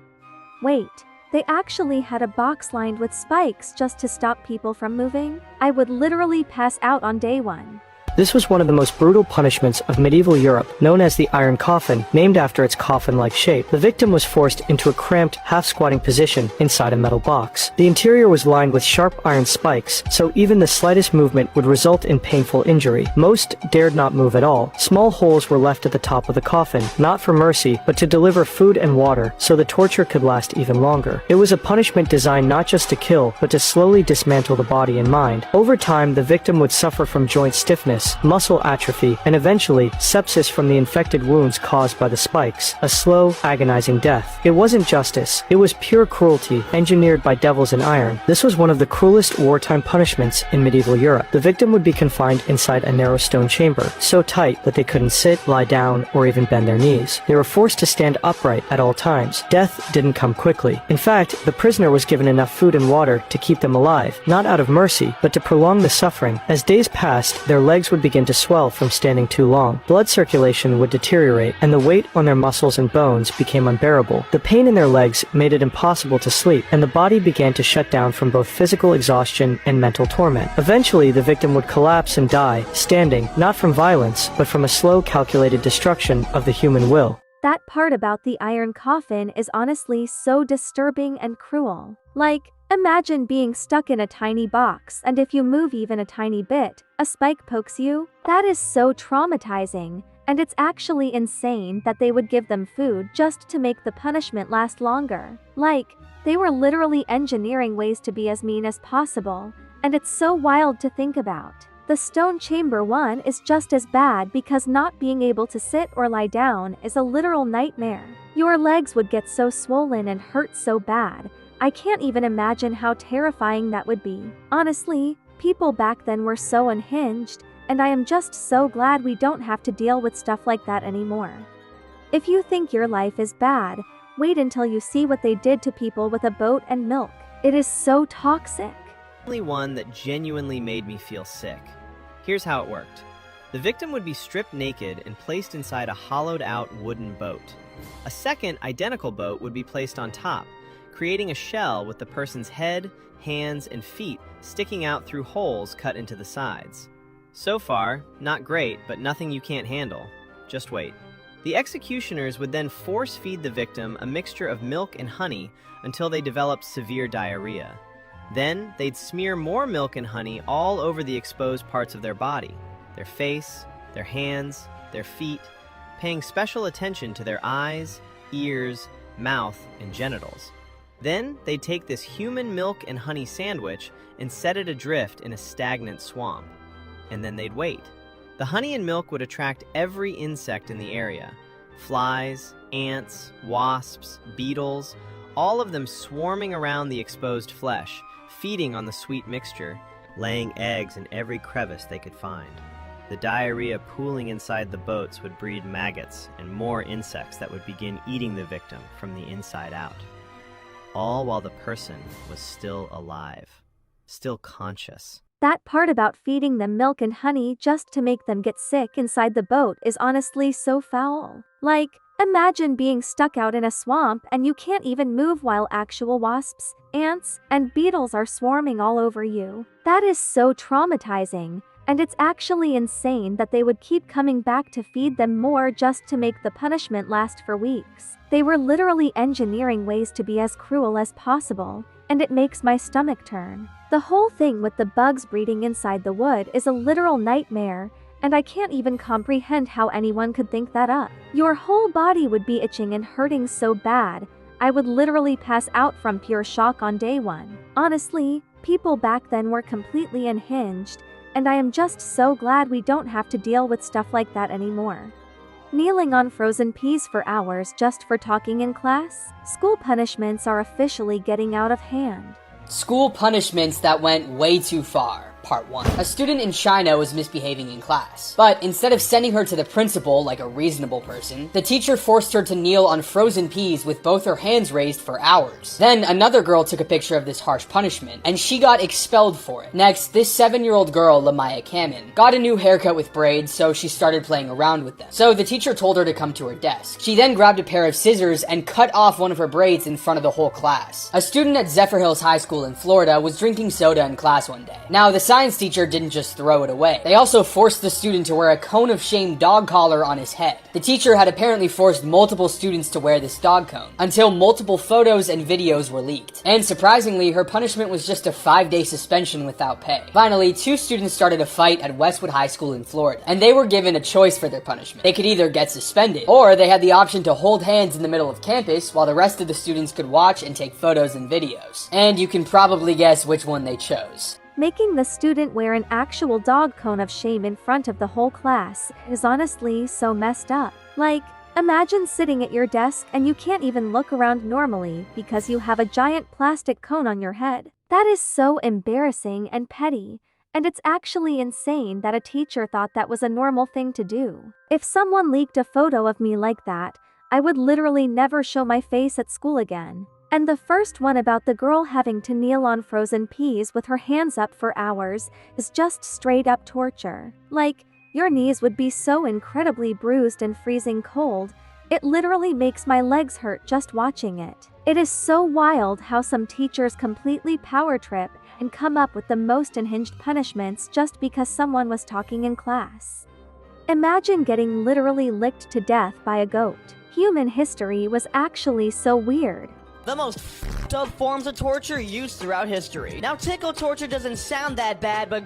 Wait. They actually had a box lined with spikes just to stop people from moving? I would literally pass out on day one. This was one of the most brutal punishments of medieval Europe, known as the iron coffin, named after its coffin-like shape. The victim was forced into a cramped, half-squatting position inside a metal box. The interior was lined with sharp iron spikes, so even the slightest movement would result in painful injury. Most dared not move at all. Small holes were left at the top of the coffin, not for mercy, but to deliver food and water, so the torture could last even longer. It was a punishment designed not just to kill, but to slowly dismantle the body and mind. Over time, the victim would suffer from joint stiffness, muscle atrophy, and eventually sepsis from the infected wounds caused by the spikes, a slow, agonizing death. It wasn't justice, it was pure cruelty, engineered by devils in iron. This was one of the cruelest wartime punishments in medieval Europe. The victim would be confined inside a narrow stone chamber, so tight that they couldn't sit, lie down, or even bend their knees. They were forced to stand upright at all times. Death didn't come quickly. In fact, the prisoner was given enough food and water to keep them alive, not out of mercy, but to prolong the suffering. As days passed, their legs legs would begin to swell from standing too long. Blood circulation would deteriorate, and the weight on their muscles and bones became unbearable. The pain in their legs made it impossible to sleep, and the body began to shut down from both physical exhaustion and mental torment. Eventually, the victim would collapse and die, standing, not from violence, but from a slow, calculated destruction of the human will. That part about the iron coffin is honestly so disturbing and cruel. Like, imagine being stuck in a tiny box, and if you move even a tiny bit, a spike pokes you. That is so traumatizing, and it's actually insane that they would give them food just to make the punishment last longer. Like, they were literally engineering ways to be as mean as possible, and it's so wild to think about. The stone chamber one is just as bad because not being able to sit or lie down is a literal nightmare. Your legs would get so swollen and hurt so bad. I can't even imagine how terrifying that would be. Honestly, people back then were so unhinged, and I am just so glad we don't have to deal with stuff like that anymore. If you think your life is bad, wait until you see what they did to people with a boat and milk. It is so toxic. Only one that genuinely made me feel sick. Here's how it worked. The victim would be stripped naked and placed inside a hollowed-out wooden boat. A second, identical boat would be placed on top, creating a shell with the person's head, hands, and feet sticking out through holes cut into the sides. So far, not great, but nothing you can't handle. Just wait. The executioners would then force-feed the victim a mixture of milk and honey until they developed severe diarrhea. Then, they'd smear more milk and honey all over the exposed parts of their body, their face, their hands, their feet, paying special attention to their eyes, ears, mouth, and genitals. Then, they'd take this human milk and honey sandwich and set it adrift in a stagnant swamp. And then they'd wait. The honey and milk would attract every insect in the area. Flies, ants, wasps, beetles, all of them swarming around the exposed flesh, feeding on the sweet mixture, laying eggs in every crevice they could find. The diarrhea pooling inside the boats would breed maggots and more insects that would begin eating the victim from the inside out. All while the person was still alive, still conscious. That part about feeding them milk and honey just to make them get sick inside the boat is honestly so foul. Like, imagine being stuck out in a swamp and you can't even move while actual wasps, ants, and beetles are swarming all over you. That is so traumatizing, and it's actually insane that they would keep coming back to feed them more just to make the punishment last for weeks. They were literally engineering ways to be as cruel as possible, and it makes my stomach turn. The whole thing with the bugs breeding inside the wood is a literal nightmare, and I can't even comprehend how anyone could think that up. Your whole body would be itching and hurting so bad, I would literally pass out from pure shock on day one. Honestly, people back then were completely unhinged, and I am just so glad we don't have to deal with stuff like that anymore. Kneeling on frozen peas for hours just for talking in class? School punishments are officially getting out of hand. School punishments that went way too far. Part 1. A student in China was misbehaving in class, but instead of sending her to the principal like a reasonable person, the teacher forced her to kneel on frozen peas with both her hands raised for hours. Then another girl took a picture of this harsh punishment, and she got expelled for it. Next, this 7-year-old girl, Lamaya Kamen, got a new haircut with braids, so she started playing around with them. So the teacher told her to come to her desk. She then grabbed a pair of scissors and cut off one of her braids in front of the whole class. A student at Zephyr Hills High School in Florida was drinking soda in class one day. Now, the science teacher didn't just throw it away. They also forced the student to wear a cone of shame dog collar on his head. The teacher had apparently forced multiple students to wear this dog cone, until multiple photos and videos were leaked. And surprisingly, her punishment was just a 5-day suspension without pay. Finally, 2 students started a fight at Westwood High School in Florida, and they were given a choice for their punishment. They could either get suspended, or they had the option to hold hands in the middle of campus while the rest of the students could watch and take photos and videos. And you can probably guess which one they chose. Making the student wear an actual dog cone of shame in front of the whole class is honestly so messed up. Like, imagine sitting at your desk and you can't even look around normally because you have a giant plastic cone on your head. That is so embarrassing and petty, and it's actually insane that a teacher thought that was a normal thing to do. If someone leaked a photo of me like that, I would literally never show my face at school again. And the first one about the girl having to kneel on frozen peas with her hands up for hours is just straight up torture. Like, your knees would be so incredibly bruised and freezing cold, it literally makes my legs hurt just watching it. It is so wild how some teachers completely power trip and come up with the most unhinged punishments just because someone was talking in class. Imagine getting literally licked to death by a goat. Human history was actually so weird. The most f***ed up forms of torture used throughout history. Now, tickle torture doesn't sound that bad, but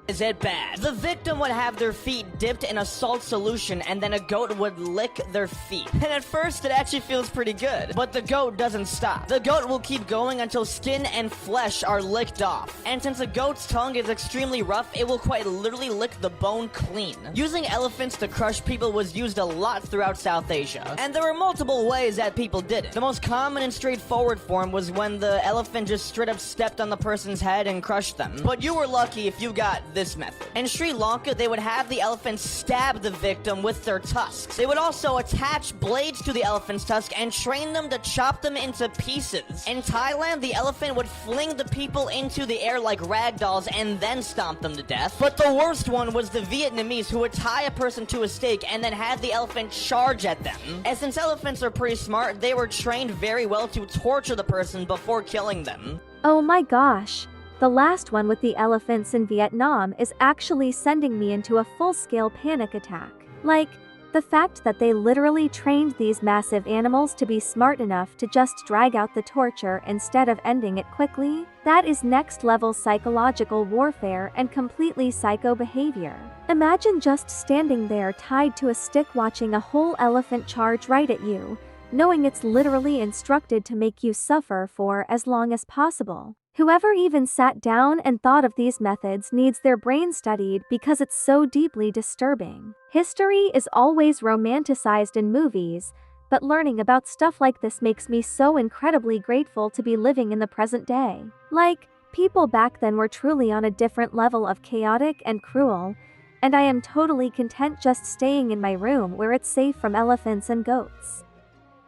is it bad? The victim would have their feet dipped in a salt solution and then a goat would lick their feet. And at first it actually feels pretty good, but the goat doesn't stop. The goat will keep going until skin and flesh are licked off. And since a goat's tongue is extremely rough, it will quite literally lick the bone clean. Using elephants to crush people was used a lot throughout South Asia. And there were multiple ways that people did it. The most common and straightforward form was when the elephant just straight up stepped on the person's head and crushed them. But you were lucky if you got this method. In Sri Lanka, they would have the elephant stab the victim with their tusks. They would also attach blades to the elephant's tusk and train them to chop them into pieces. In Thailand, the elephant would fling the people into the air like rag dolls and then stomp them to death. But the worst one was the Vietnamese, who would tie a person to a stake and then have the elephant charge at them. And since elephants are pretty smart, they were trained very well to torture the person before killing them. Oh my gosh. The last one with the elephants in Vietnam is actually sending me into a full-scale panic attack. Like, the fact that they literally trained these massive animals to be smart enough to just drag out the torture instead of ending it quickly, that is next-level psychological warfare and completely psycho behavior. Imagine just standing there tied to a stick watching a whole elephant charge right at you, knowing it's literally instructed to make you suffer for as long as possible. Whoever even sat down and thought of these methods needs their brain studied because it's so deeply disturbing. History is always romanticized in movies, but learning about stuff like this makes me so incredibly grateful to be living in the present day. Like, people back then were truly on a different level of chaotic and cruel, and I am totally content just staying in my room where it's safe from elephants and goats.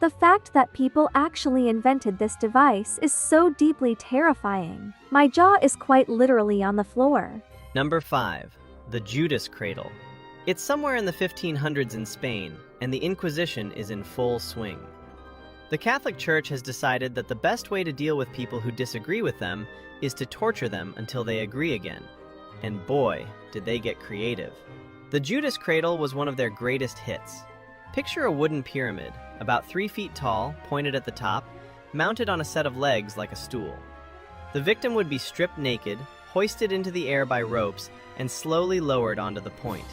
The fact that people actually invented this device is so deeply terrifying. My jaw is quite literally on the floor. Number 5. The Judas Cradle. It's somewhere in the 1500s in Spain, and the Inquisition is in full swing. The Catholic Church has decided that the best way to deal with people who disagree with them is to torture them until they agree again. And boy, did they get creative. The Judas Cradle was one of their greatest hits. Picture a wooden pyramid, about 3 feet tall, pointed at the top, mounted on a set of legs like a stool. The victim would be stripped naked, hoisted into the air by ropes, and slowly lowered onto the point.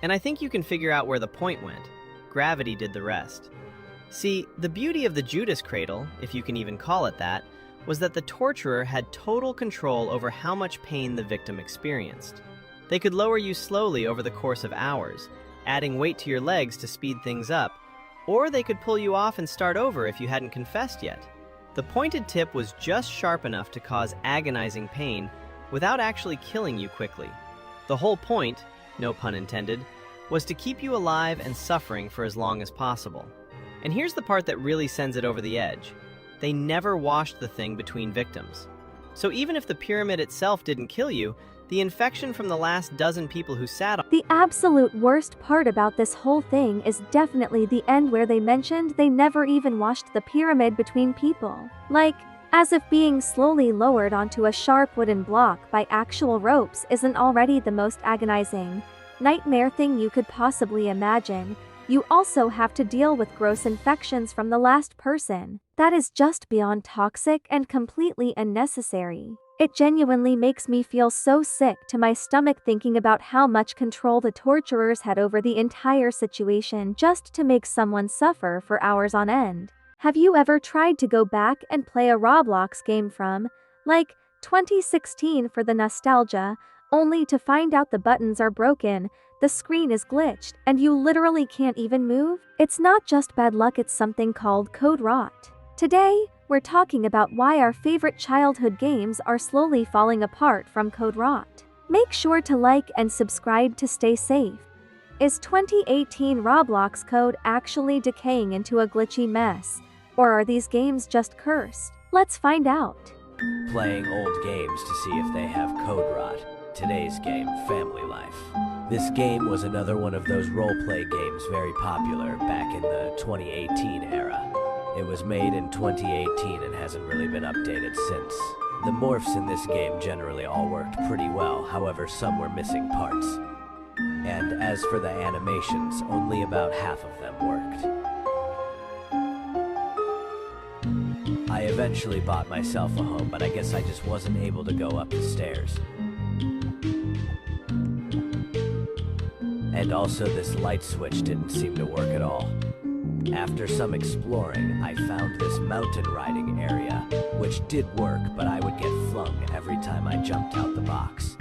And I think you can figure out where the point went. Gravity did the rest. See, the beauty of the Judas Cradle, if you can even call it that, was that the torturer had total control over how much pain the victim experienced. They could lower you slowly over the course of hours, adding weight to your legs to speed things up, or they could pull you off and start over if you hadn't confessed yet. The pointed tip was just sharp enough to cause agonizing pain without actually killing you quickly. The whole point, no pun intended, was to keep you alive and suffering for as long as possible. And here's the part that really sends it over the edge. They never washed the thing between victims. So even if the pyramid itself didn't kill you, the infection from the last dozen people who sat on The absolute worst part about this whole thing is definitely the end where they mentioned they never even washed the pyramid between people. Like, as if being slowly lowered onto a sharp wooden block by actual ropes isn't already the most agonizing nightmare thing you could possibly imagine. You also have to deal with gross infections from the last person. That is just beyond toxic and completely unnecessary. It genuinely makes me feel so sick to my stomach thinking about how much control the torturers had over the entire situation just to make someone suffer for hours on end. Have you ever tried to go back and play a Roblox game from, like, 2016 for the nostalgia, only to find out the buttons are broken, the screen is glitched, and you literally can't even move? It's not just bad luck, it's something called code rot. Today, we're talking about why our favorite childhood games are slowly falling apart from code rot. Make sure to like and subscribe to stay safe. Is 2018 Roblox code actually decaying into a glitchy mess? Or are these games just cursed? Let's find out. Playing old games to see if they have code rot. Today's game, Family Life. This game was another one of those role-play games very popular back in the 2018 era. It was made in 2018 and hasn't really been updated since. The morphs in this game generally all worked pretty well, however some were missing parts. And as for the animations, only about half of them worked. I eventually bought myself a home, but I guess I just wasn't able to go up the stairs. And also this light switch didn't seem to work at all. After some exploring, I found this mountain riding area, which did work, but I would get flung every time I jumped out the box.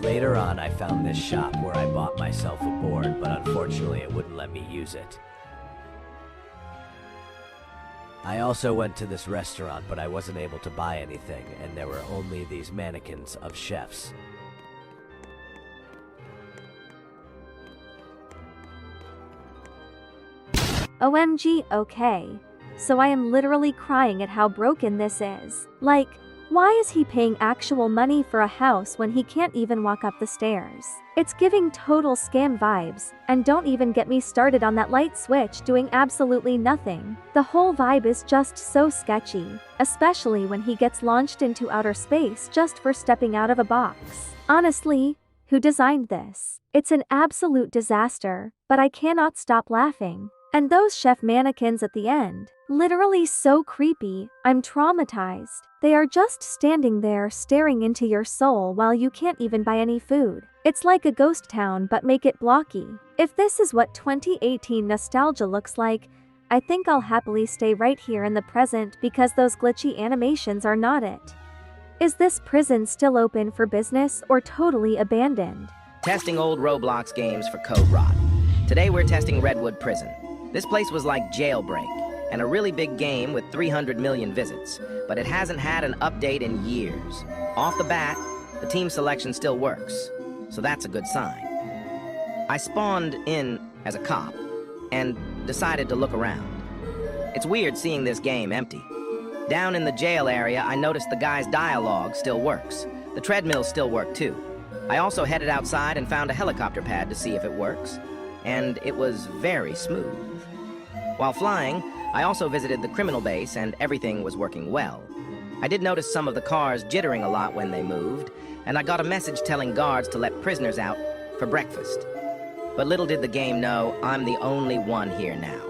Later on, I found this shop where I bought myself a board, but unfortunately it wouldn't let me use it. I also went to this restaurant, but I wasn't able to buy anything, and there were only these mannequins of chefs. OMG, okay. So I am literally crying at how broken this is. Like, why is he paying actual money for a house when he can't even walk up the stairs? It's giving total scam vibes, and don't even get me started on that light switch doing absolutely nothing. The whole vibe is just so sketchy, especially when he gets launched into outer space just for stepping out of a box. Honestly, who designed this? It's an absolute disaster, but I cannot stop laughing. And those chef mannequins at the end, literally so creepy, I'm traumatized. They are just standing there staring into your soul while you can't even buy any food. It's like a ghost town but make it blocky. If this is what 2018 nostalgia looks like, I think I'll happily stay right here in the present because those glitchy animations are not it. Is this prison still open for business or totally abandoned? Testing old Roblox games for code rot. Today we're testing Redwood Prison. This place was like Jailbreak, and a really big game with 300 million visits, but it hasn't had an update in years. Off the bat, the team selection still works, so that's a good sign. I spawned in as a cop, and decided to look around. It's weird seeing this game empty. Down in the jail area, I noticed the guy's dialogue still works. The treadmills still work too. I also headed outside and found a helicopter pad to see if it works, and it was very smooth. While flying, I also visited the criminal base and everything was working well. I did notice some of the cars jittering a lot when they moved, and I got a message telling guards to let prisoners out for breakfast. But little did the game know, I'm the only one here now.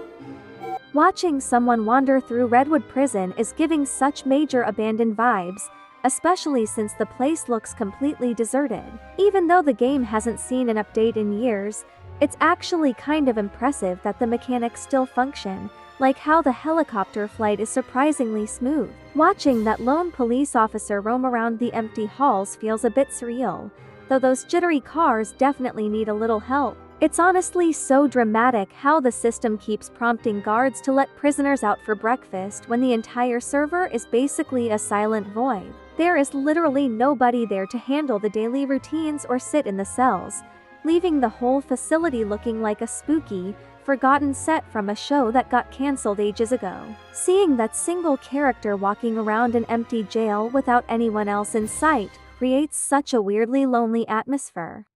Watching someone wander through Redwood Prison is giving such major abandoned vibes, especially since the place looks completely deserted. Even though the game hasn't seen an update in years, it's actually kind of impressive that the mechanics still function, like how the helicopter flight is surprisingly smooth. Watching that lone police officer roam around the empty halls feels a bit surreal, though those jittery cars definitely need a little help. It's honestly so dramatic how the system keeps prompting guards to let prisoners out for breakfast when the entire server is basically a silent void. There is literally nobody there to handle the daily routines or sit in the cells, leaving the whole facility looking like a spooky, forgotten set from a show that got cancelled ages ago. Seeing that single character walking around an empty jail without anyone else in sight creates such a weirdly lonely atmosphere.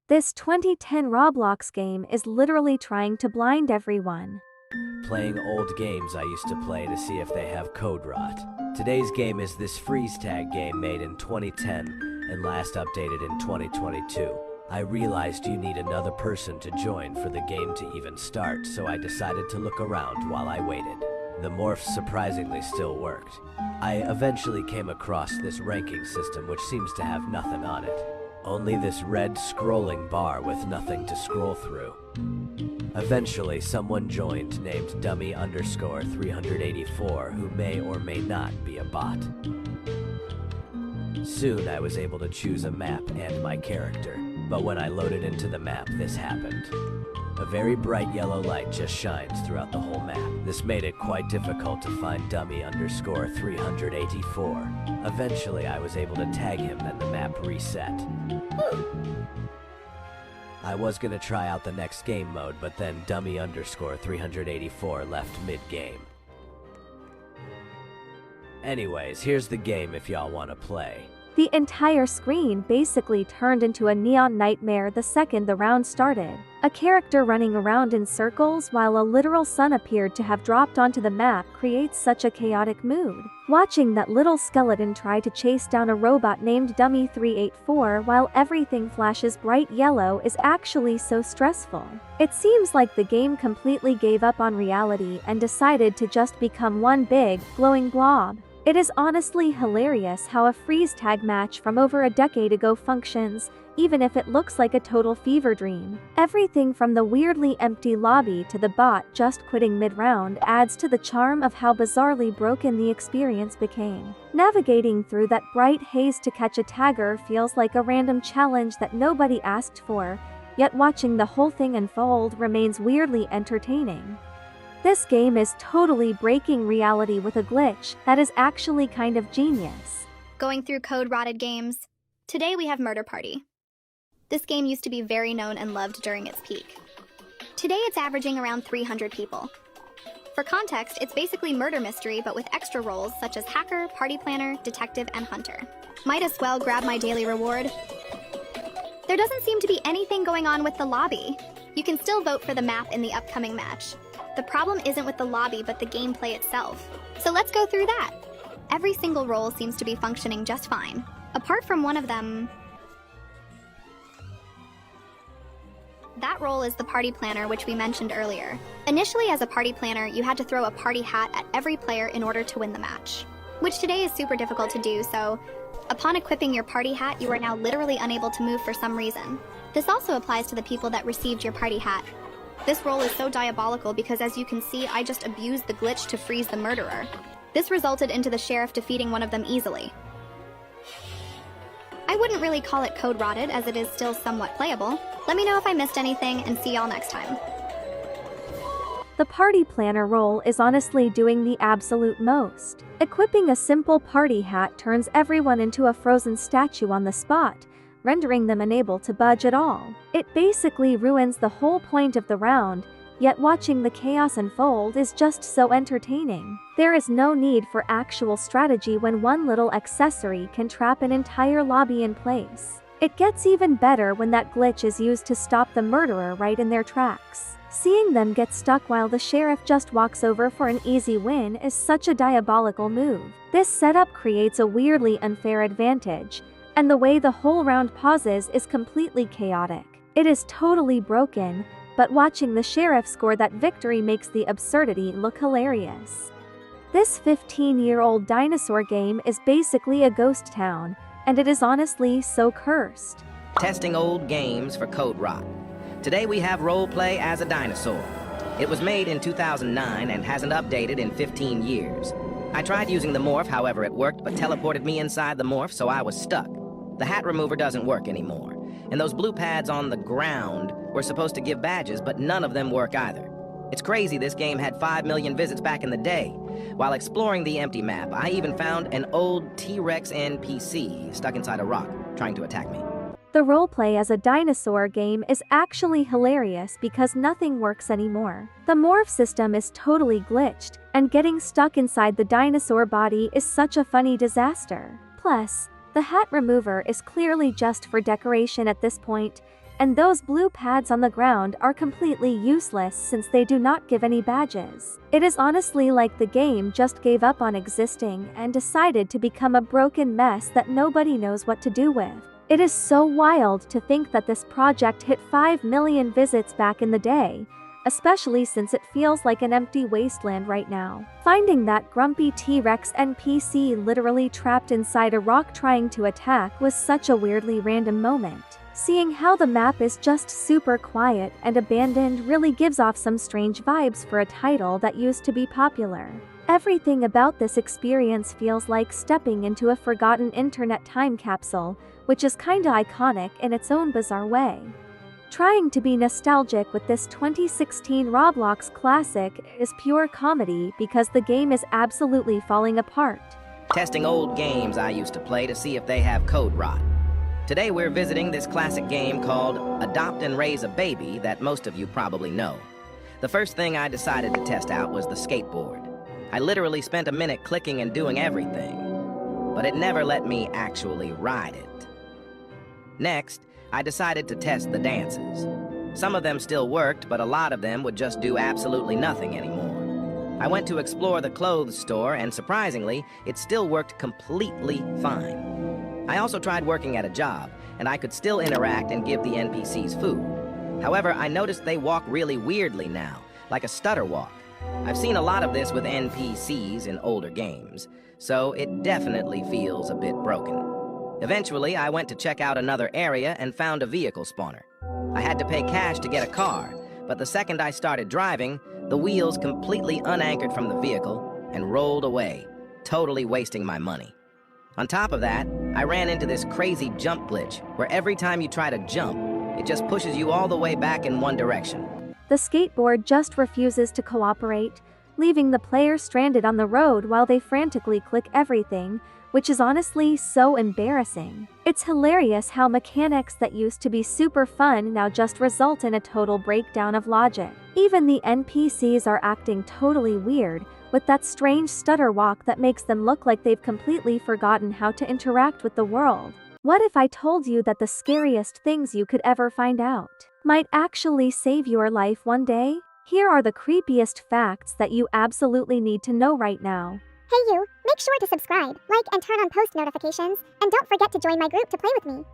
This 2010 Roblox game is literally trying to blind everyone. Playing old games I used to play to see if they have code rot. Today's game is this freeze tag game made in 2010 and last updated in 2022. I realized you need another person to join for the game to even start, so I decided to look around while I waited. The morphs surprisingly still worked. I eventually came across this ranking system which seems to have nothing on it. Only this red scrolling bar with nothing to scroll through. Eventually, someone joined named dummy_384 who may or may not be a bot. Soon I was able to choose a map and my character, but when I loaded into the map, this happened. A very bright yellow light just shines throughout the whole map. This made it quite difficult to find dummy_384. Eventually, I was able to tag him and the map reset. I was gonna try out the next game mode, but then dummy_384 left mid-game. Anyways, here's the game if y'all wanna play. The entire screen basically turned into a neon nightmare the second the round started. A character running around in circles while a literal sun appeared to have dropped onto the map creates such a chaotic mood. Watching that little skeleton try to chase down a robot named Dummy 384 while everything flashes bright yellow is actually so stressful. It seems like the game completely gave up on reality and decided to just become one big, glowing blob. It is honestly hilarious how a freeze tag match from over a decade ago functions, even if it looks like a total fever dream. Everything from the weirdly empty lobby to the bot just quitting mid-round adds to the charm of how bizarrely broken the experience became. Navigating through that bright haze to catch a tagger feels like a random challenge that nobody asked for, yet watching the whole thing unfold remains weirdly entertaining. This game is totally breaking reality with a glitch that is actually kind of genius. Going through code-rotted games. Today we have Murder Party. This game used to be very known and loved during its peak. Today it's averaging around 300 people. For context, it's basically murder mystery but with extra roles such as hacker, party planner, detective, and hunter. Might as well grab my daily reward. There doesn't seem to be anything going on with the lobby. You can still vote for the map in the upcoming match. The problem isn't with the lobby, but the gameplay itself. So let's go through that. Every single role seems to be functioning just fine. Apart from one of them. That role is the party planner, which we mentioned earlier. Initially, as a party planner, you had to throw a party hat at every player in order to win the match, which today is super difficult to do, so upon equipping your party hat, you are now literally unable to move for some reason. This also applies to the people that received your party hat. This role is so diabolical because, as you can see, I just abused the glitch to freeze the murderer. This resulted into the sheriff defeating one of them easily. I wouldn't really call it code-rotted, as it is still somewhat playable. Let me know if I missed anything, and see y'all next time. The party planner role is honestly doing the absolute most. Equipping a simple party hat turns everyone into a frozen statue on the spot, rendering them unable to budge at all. It basically ruins the whole point of the round, yet watching the chaos unfold is just so entertaining. There is no need for actual strategy when one little accessory can trap an entire lobby in place. It gets even better when that glitch is used to stop the murderer right in their tracks. Seeing them get stuck while the sheriff just walks over for an easy win is such a diabolical move. This setup creates a weirdly unfair advantage, and the way the whole round pauses is completely chaotic. It is totally broken, but watching the sheriff score that victory makes the absurdity look hilarious. This 15-year-old dinosaur game is basically a ghost town, and it is honestly so cursed. Testing old games for code rot. Today we have roleplay as a dinosaur. It was made in 2009 and hasn't updated in 15 years. I tried using the morph, however it worked, but teleported me inside the morph, so I was stuck. The hat remover doesn't work anymore. And those blue pads on the ground were supposed to give badges, but none of them work either. It's crazy this game had 5 million visits back in the day. While exploring the empty map, I even found an old T-Rex NPC stuck inside a rock, trying to attack me. The roleplay as a dinosaur game is actually hilarious because nothing works anymore. The morph system is totally glitched, and getting stuck inside the dinosaur body is such a funny disaster. Plus, the hat remover is clearly just for decoration at this point, and those blue pads on the ground are completely useless since they do not give any badges. It is honestly like the game just gave up on existing and decided to become a broken mess that nobody knows what to do with. It is so wild to think that this project hit 5 million visits back in the day, especially since it feels like an empty wasteland right now. Finding that grumpy T-Rex NPC literally trapped inside a rock trying to attack was such a weirdly random moment. Seeing how the map is just super quiet and abandoned really gives off some strange vibes for a title that used to be popular. Everything about this experience feels like stepping into a forgotten internet time capsule, which is kinda iconic in its own bizarre way. Trying to be nostalgic with this 2016 Roblox classic is pure comedy because the game is absolutely falling apart. Testing old games I used to play to see if they have code rot. Today we're visiting this classic game called Adopt and Raise a Baby that most of you probably know. The first thing I decided to test out was the skateboard. I literally spent a minute clicking and doing everything, but it never let me actually ride it. Next, I decided to test the dances. Some of them still worked, but a lot of them would just do absolutely nothing anymore. I went to explore the clothes store, and surprisingly, it still worked completely fine. I also tried working at a job, and I could still interact and give the NPCs food. However, I noticed they walk really weirdly now, like a stutter walk. I've seen a lot of this with NPCs in older games, so it definitely feels a bit broken. Eventually, I went to check out another area and found a vehicle spawner. I had to pay cash to get a car, but the second I started driving, the wheels completely unanchored from the vehicle and rolled away, totally wasting my money. On top of that, I ran into this crazy jump glitch, where every time you try to jump, it just pushes you all the way back in one direction. The skateboard just refuses to cooperate, leaving the player stranded on the road while they frantically click everything, which is honestly so embarrassing. It's hilarious how mechanics that used to be super fun now just result in a total breakdown of logic. Even the NPCs are acting totally weird, with that strange stutter walk that makes them look like they've completely forgotten how to interact with the world. What if I told you that the scariest things you could ever find out might actually save your life one day? Here are the creepiest facts that you absolutely need to know right now. Hey you, make sure to subscribe, like, and turn on post notifications, and don't forget to join my group to play with me.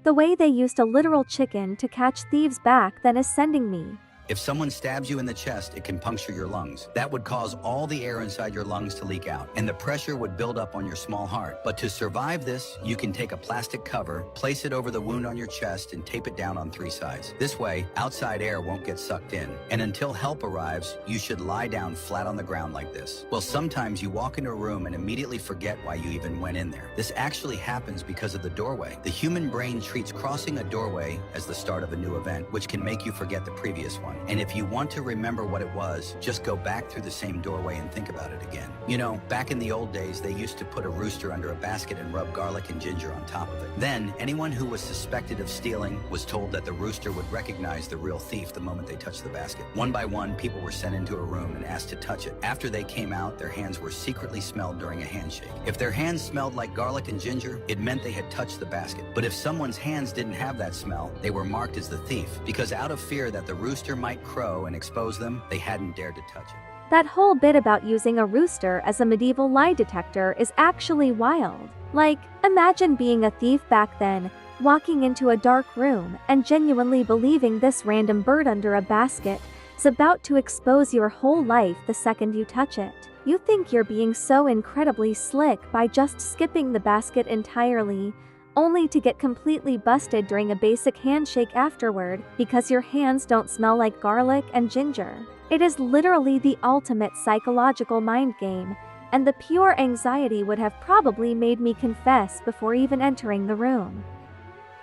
The way they used a literal chicken to catch thieves back then is sending me. If someone stabs you in the chest, it can puncture your lungs. That would cause all the air inside your lungs to leak out, and the pressure would build up on your small heart. But to survive this, you can take a plastic cover, place it over the wound on your chest, and tape it down on 3 sides. This way, outside air won't get sucked in. And until help arrives, you should lie down flat on the ground like this. Well, sometimes you walk into a room and immediately forget why you even went in there. This actually happens because of the doorway. The human brain treats crossing a doorway as the start of a new event, which can make you forget the previous one. And if you want to remember what it was, just go back through the same doorway and think about it again. You know, back in the old days, they used to put a rooster under a basket and rub garlic and ginger on top of it. Then, anyone who was suspected of stealing was told that the rooster would recognize the real thief the moment they touched the basket. One by one, people were sent into a room and asked to touch it. After they came out, their hands were secretly smelled during a handshake. If their hands smelled like garlic and ginger, it meant they had touched the basket. But if someone's hands didn't have that smell, they were marked as the thief, because out of fear that the rooster might crow and expose them, they hadn't dared to touch it. That whole bit about using a rooster as a medieval lie detector is actually wild. Like, imagine being a thief back then, walking into a dark room and genuinely believing this random bird under a basket is about to expose your whole life the second you touch it. You think you're being so incredibly slick by just skipping the basket entirely, only to get completely busted during a basic handshake afterward because your hands don't smell like garlic and ginger. It is literally the ultimate psychological mind game, and the pure anxiety would have probably made me confess before even entering the room.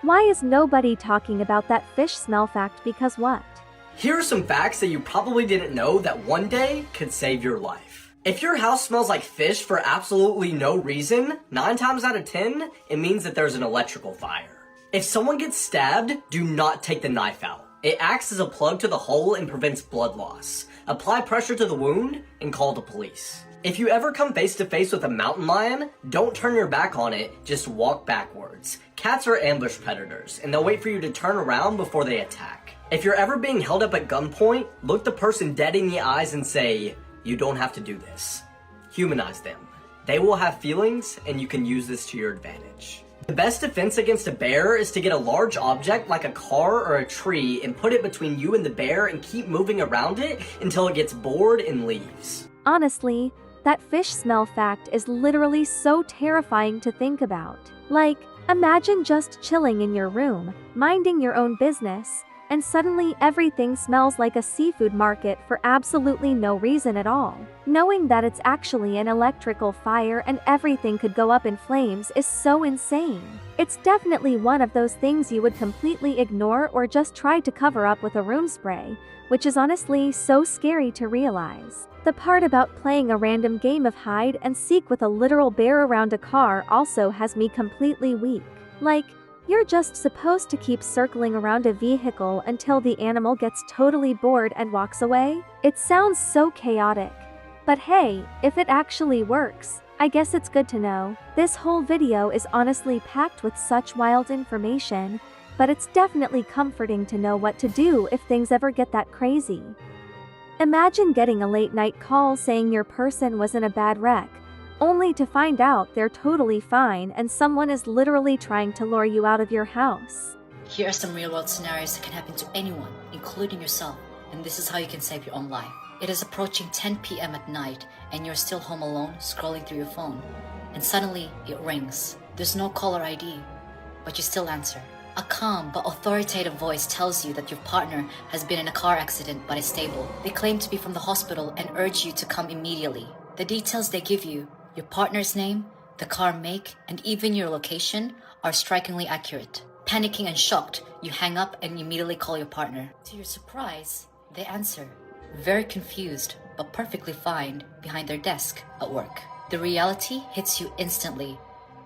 Why is nobody talking about that fish smell fact? Because what? Here are some facts that you probably didn't know that one day could save your life. If your house smells like fish for absolutely no reason, 9 times out of 10, it means that there's an electrical fire. If someone gets stabbed, do not take the knife out. It acts as a plug to the hole and prevents blood loss. Apply pressure to the wound and call the police. If you ever come face to face with a mountain lion, don't turn your back on it, just walk backwards. Cats are ambush predators, and they'll wait for you to turn around before they attack. If you're ever being held up at gunpoint, look the person dead in the eyes and say, "You don't have to do this." Humanize them. They will have feelings, and you can use this to your advantage. The best defense against a bear is to get a large object like a car or a tree and put it between you and the bear and keep moving around it until it gets bored and leaves. Honestly, that fish smell fact is literally so terrifying to think about. Like, imagine just chilling in your room, minding your own business, and suddenly everything smells like a seafood market for absolutely no reason at all. Knowing that it's actually an electrical fire and everything could go up in flames is so insane. It's definitely one of those things you would completely ignore or just try to cover up with a room spray, which is honestly so scary to realize. The part about playing a random game of hide and seek with a literal bear around a car also has me completely weak. Like, You're just supposed to keep circling around a vehicle until the animal gets totally bored and walks away? It sounds so chaotic. But hey, if it actually works, I guess it's good to know. This whole video is honestly packed with such wild information, but it's definitely comforting to know what to do if things ever get that crazy. Imagine getting a late-night call saying your person was in a bad wreck, only to find out they're totally fine and someone is literally trying to lure you out of your house. Here are some real-world scenarios that can happen to anyone, including yourself, and this is how you can save your own life. It is approaching 10 p.m. at night, and you're still home alone, scrolling through your phone. And suddenly, it rings. There's no caller ID, but you still answer. A calm but authoritative voice tells you that your partner has been in a car accident but is stable. They claim to be from the hospital and urge you to come immediately. The details they give you, your partner's name, the car make, and even your location, are strikingly accurate. Panicking and shocked, you hang up and immediately call your partner. To your surprise, they answer. Very confused, but perfectly fine behind their desk at work. The reality hits you instantly.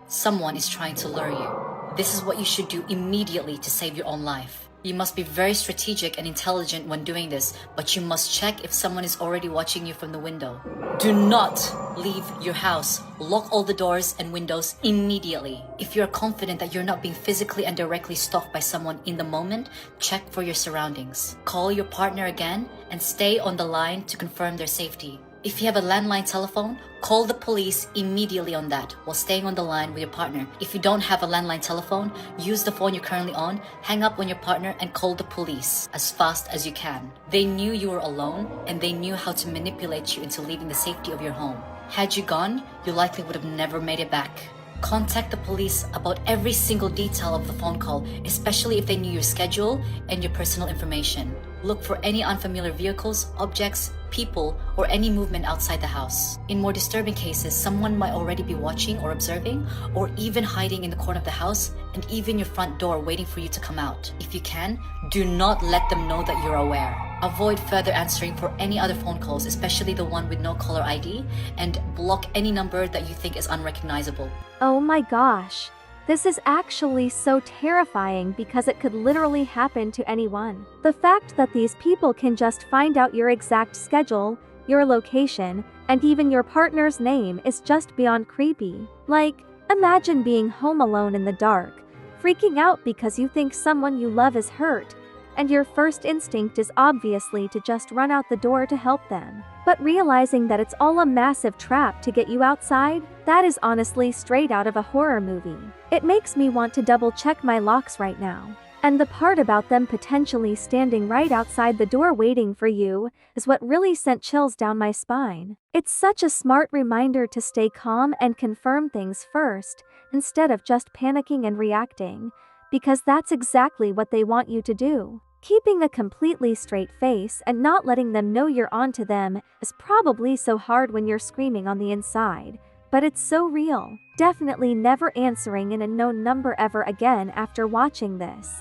Someone is trying to lure you. This is what you should do immediately to save your own life. You must be very strategic and intelligent when doing this, but you must check if someone is already watching you from the window. Do not leave your house. Lock all the doors and windows immediately. If you are confident that you're not being physically and directly stalked by someone in the moment, check for your surroundings. Call your partner again and stay on the line to confirm their safety. If you have a landline telephone, call the police immediately on that while staying on the line with your partner. If you don't have a landline telephone, use the phone you're currently on, hang up on your partner, and call the police as fast as you can. They knew you were alone, and they knew how to manipulate you into leaving the safety of your home. Had you gone, you likely would have never made it back. Contact the police about every single detail of the phone call, especially if they knew your schedule and your personal information. Look for any unfamiliar vehicles, objects, people, or any movement outside the house. In more disturbing cases, someone might already be watching or observing, or even hiding in the corner of the house, and even your front door waiting for you to come out. If you can, do not let them know that you're aware. Avoid further answering for any other phone calls, especially the one with no caller ID, and block any number that you think is unrecognizable. Oh my gosh. This is actually so terrifying because it could literally happen to anyone. The fact that these people can just find out your exact schedule, your location, and even your partner's name is just beyond creepy. Like, imagine being home alone in the dark, freaking out because you think someone you love is hurt, and your first instinct is obviously to just run out the door to help them. But realizing that it's all a massive trap to get you outside, that is honestly straight out of a horror movie. It makes me want to double check my locks right now. And the part about them potentially standing right outside the door waiting for you is what really sent chills down my spine. It's such a smart reminder to stay calm and confirm things first, instead of just panicking and reacting, because that's exactly what they want you to do. Keeping a completely straight face and not letting them know you're onto them is probably so hard when you're screaming on the inside, but it's so real. Definitely never answering an unknown number ever again after watching this.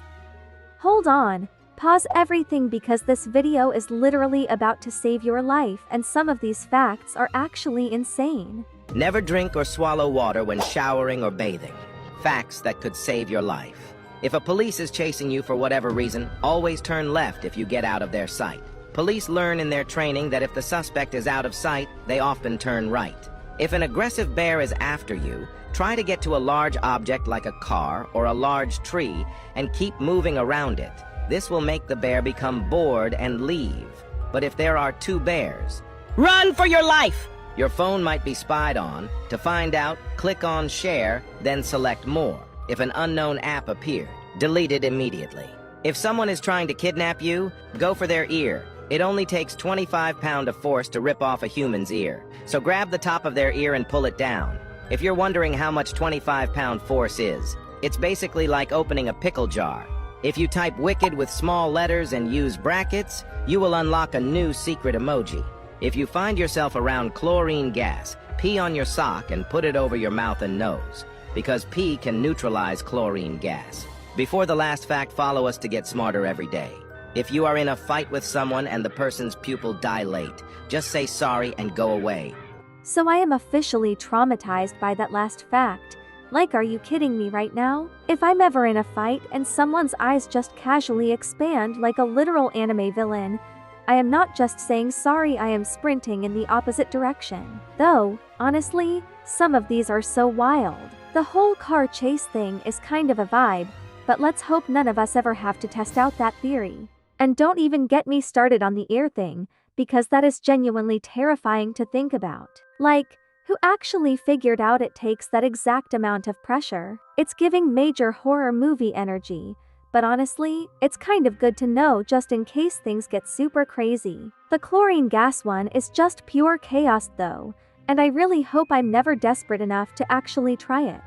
Hold on, pause everything because this video is literally about to save your life and some of these facts are actually insane. Never drink or swallow water when showering or bathing. Facts that could save your life. If a police is chasing you for whatever reason, always turn left if you get out of their sight. Police learn in their training that if the suspect is out of sight, they often turn right. If an aggressive bear is after you, try to get to a large object like a car or a large tree and keep moving around it. This will make the bear become bored and leave. But if there are two bears, run for your life! Your phone might be spied on. To find out, click on Share, then select More. If an unknown app appeared, delete it immediately. If someone is trying to kidnap you, go for their ear. It only takes 25 pounds of force to rip off a human's ear, so grab the top of their ear and pull it down. If you're wondering how much 25-pound force is, it's basically like opening a pickle jar. If you type wicked with small letters and use brackets, you will unlock a new secret emoji. If you find yourself around chlorine gas, pee on your sock and put it over your mouth and nose, because pee can neutralize chlorine gas. Before the last fact, follow us to get smarter every day. If you are in a fight with someone and the person's pupil dilate, just say sorry and go away. So I am officially traumatized by that last fact. Like, are you kidding me right now? If I'm ever in a fight and someone's eyes just casually expand like a literal anime villain, I am not just saying sorry, I am sprinting in the opposite direction. Though, honestly, some of these are so wild. The whole car chase thing is kind of a vibe, but let's hope none of us ever have to test out that theory. And don't even get me started on the ear thing, because that is genuinely terrifying to think about. Like, who actually figured out it takes that exact amount of pressure? It's giving major horror movie energy, but honestly, it's kind of good to know just in case things get super crazy. The chlorine gas one is just pure chaos though, and I really hope I'm never desperate enough to actually try it.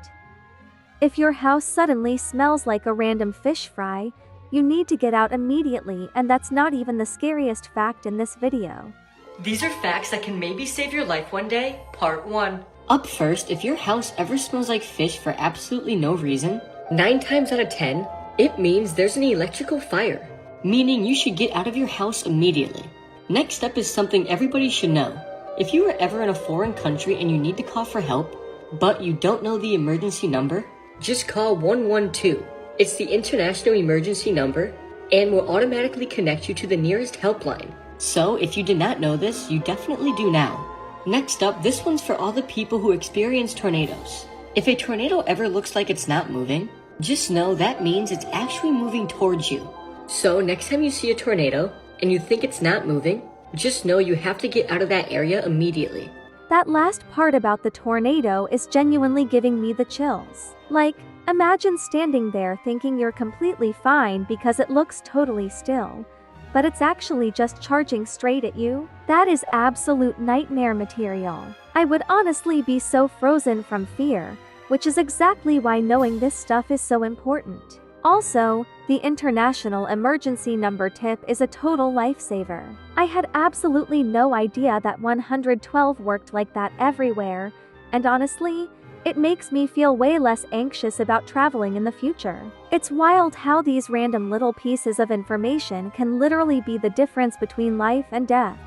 If your house suddenly smells like a random fish fry, you need to get out immediately, and that's not even the scariest fact in this video. These are facts that can maybe save your life one day, part 1. Up first, if your house ever smells like fish for absolutely no reason, 9 times out of 10, it means there's an electrical fire, meaning you should get out of your house immediately. Next up is something everybody should know. If you are ever in a foreign country and you need to call for help, but you don't know the emergency number, just call 112. It's the international emergency number and will automatically connect you to the nearest helpline. So if you did not know this, you definitely do now. Next up, this one's for all the people who experience tornadoes. If a tornado ever looks like it's not moving, just know that means it's actually moving towards you. So next time you see a tornado and you think it's not moving, just know you have to get out of that area immediately. That last part about the tornado is genuinely giving me the chills. Like, imagine standing there thinking you're completely fine because it looks totally still, but it's actually just charging straight at you. That is absolute nightmare material. I would honestly be so frozen from fear, which is exactly why knowing this stuff is so important. Also, the international emergency number tip is a total lifesaver. I had absolutely no idea that 112 worked like that everywhere, and honestly, it makes me feel way less anxious about traveling in the future. It's wild how these random little pieces of information can literally be the difference between life and death.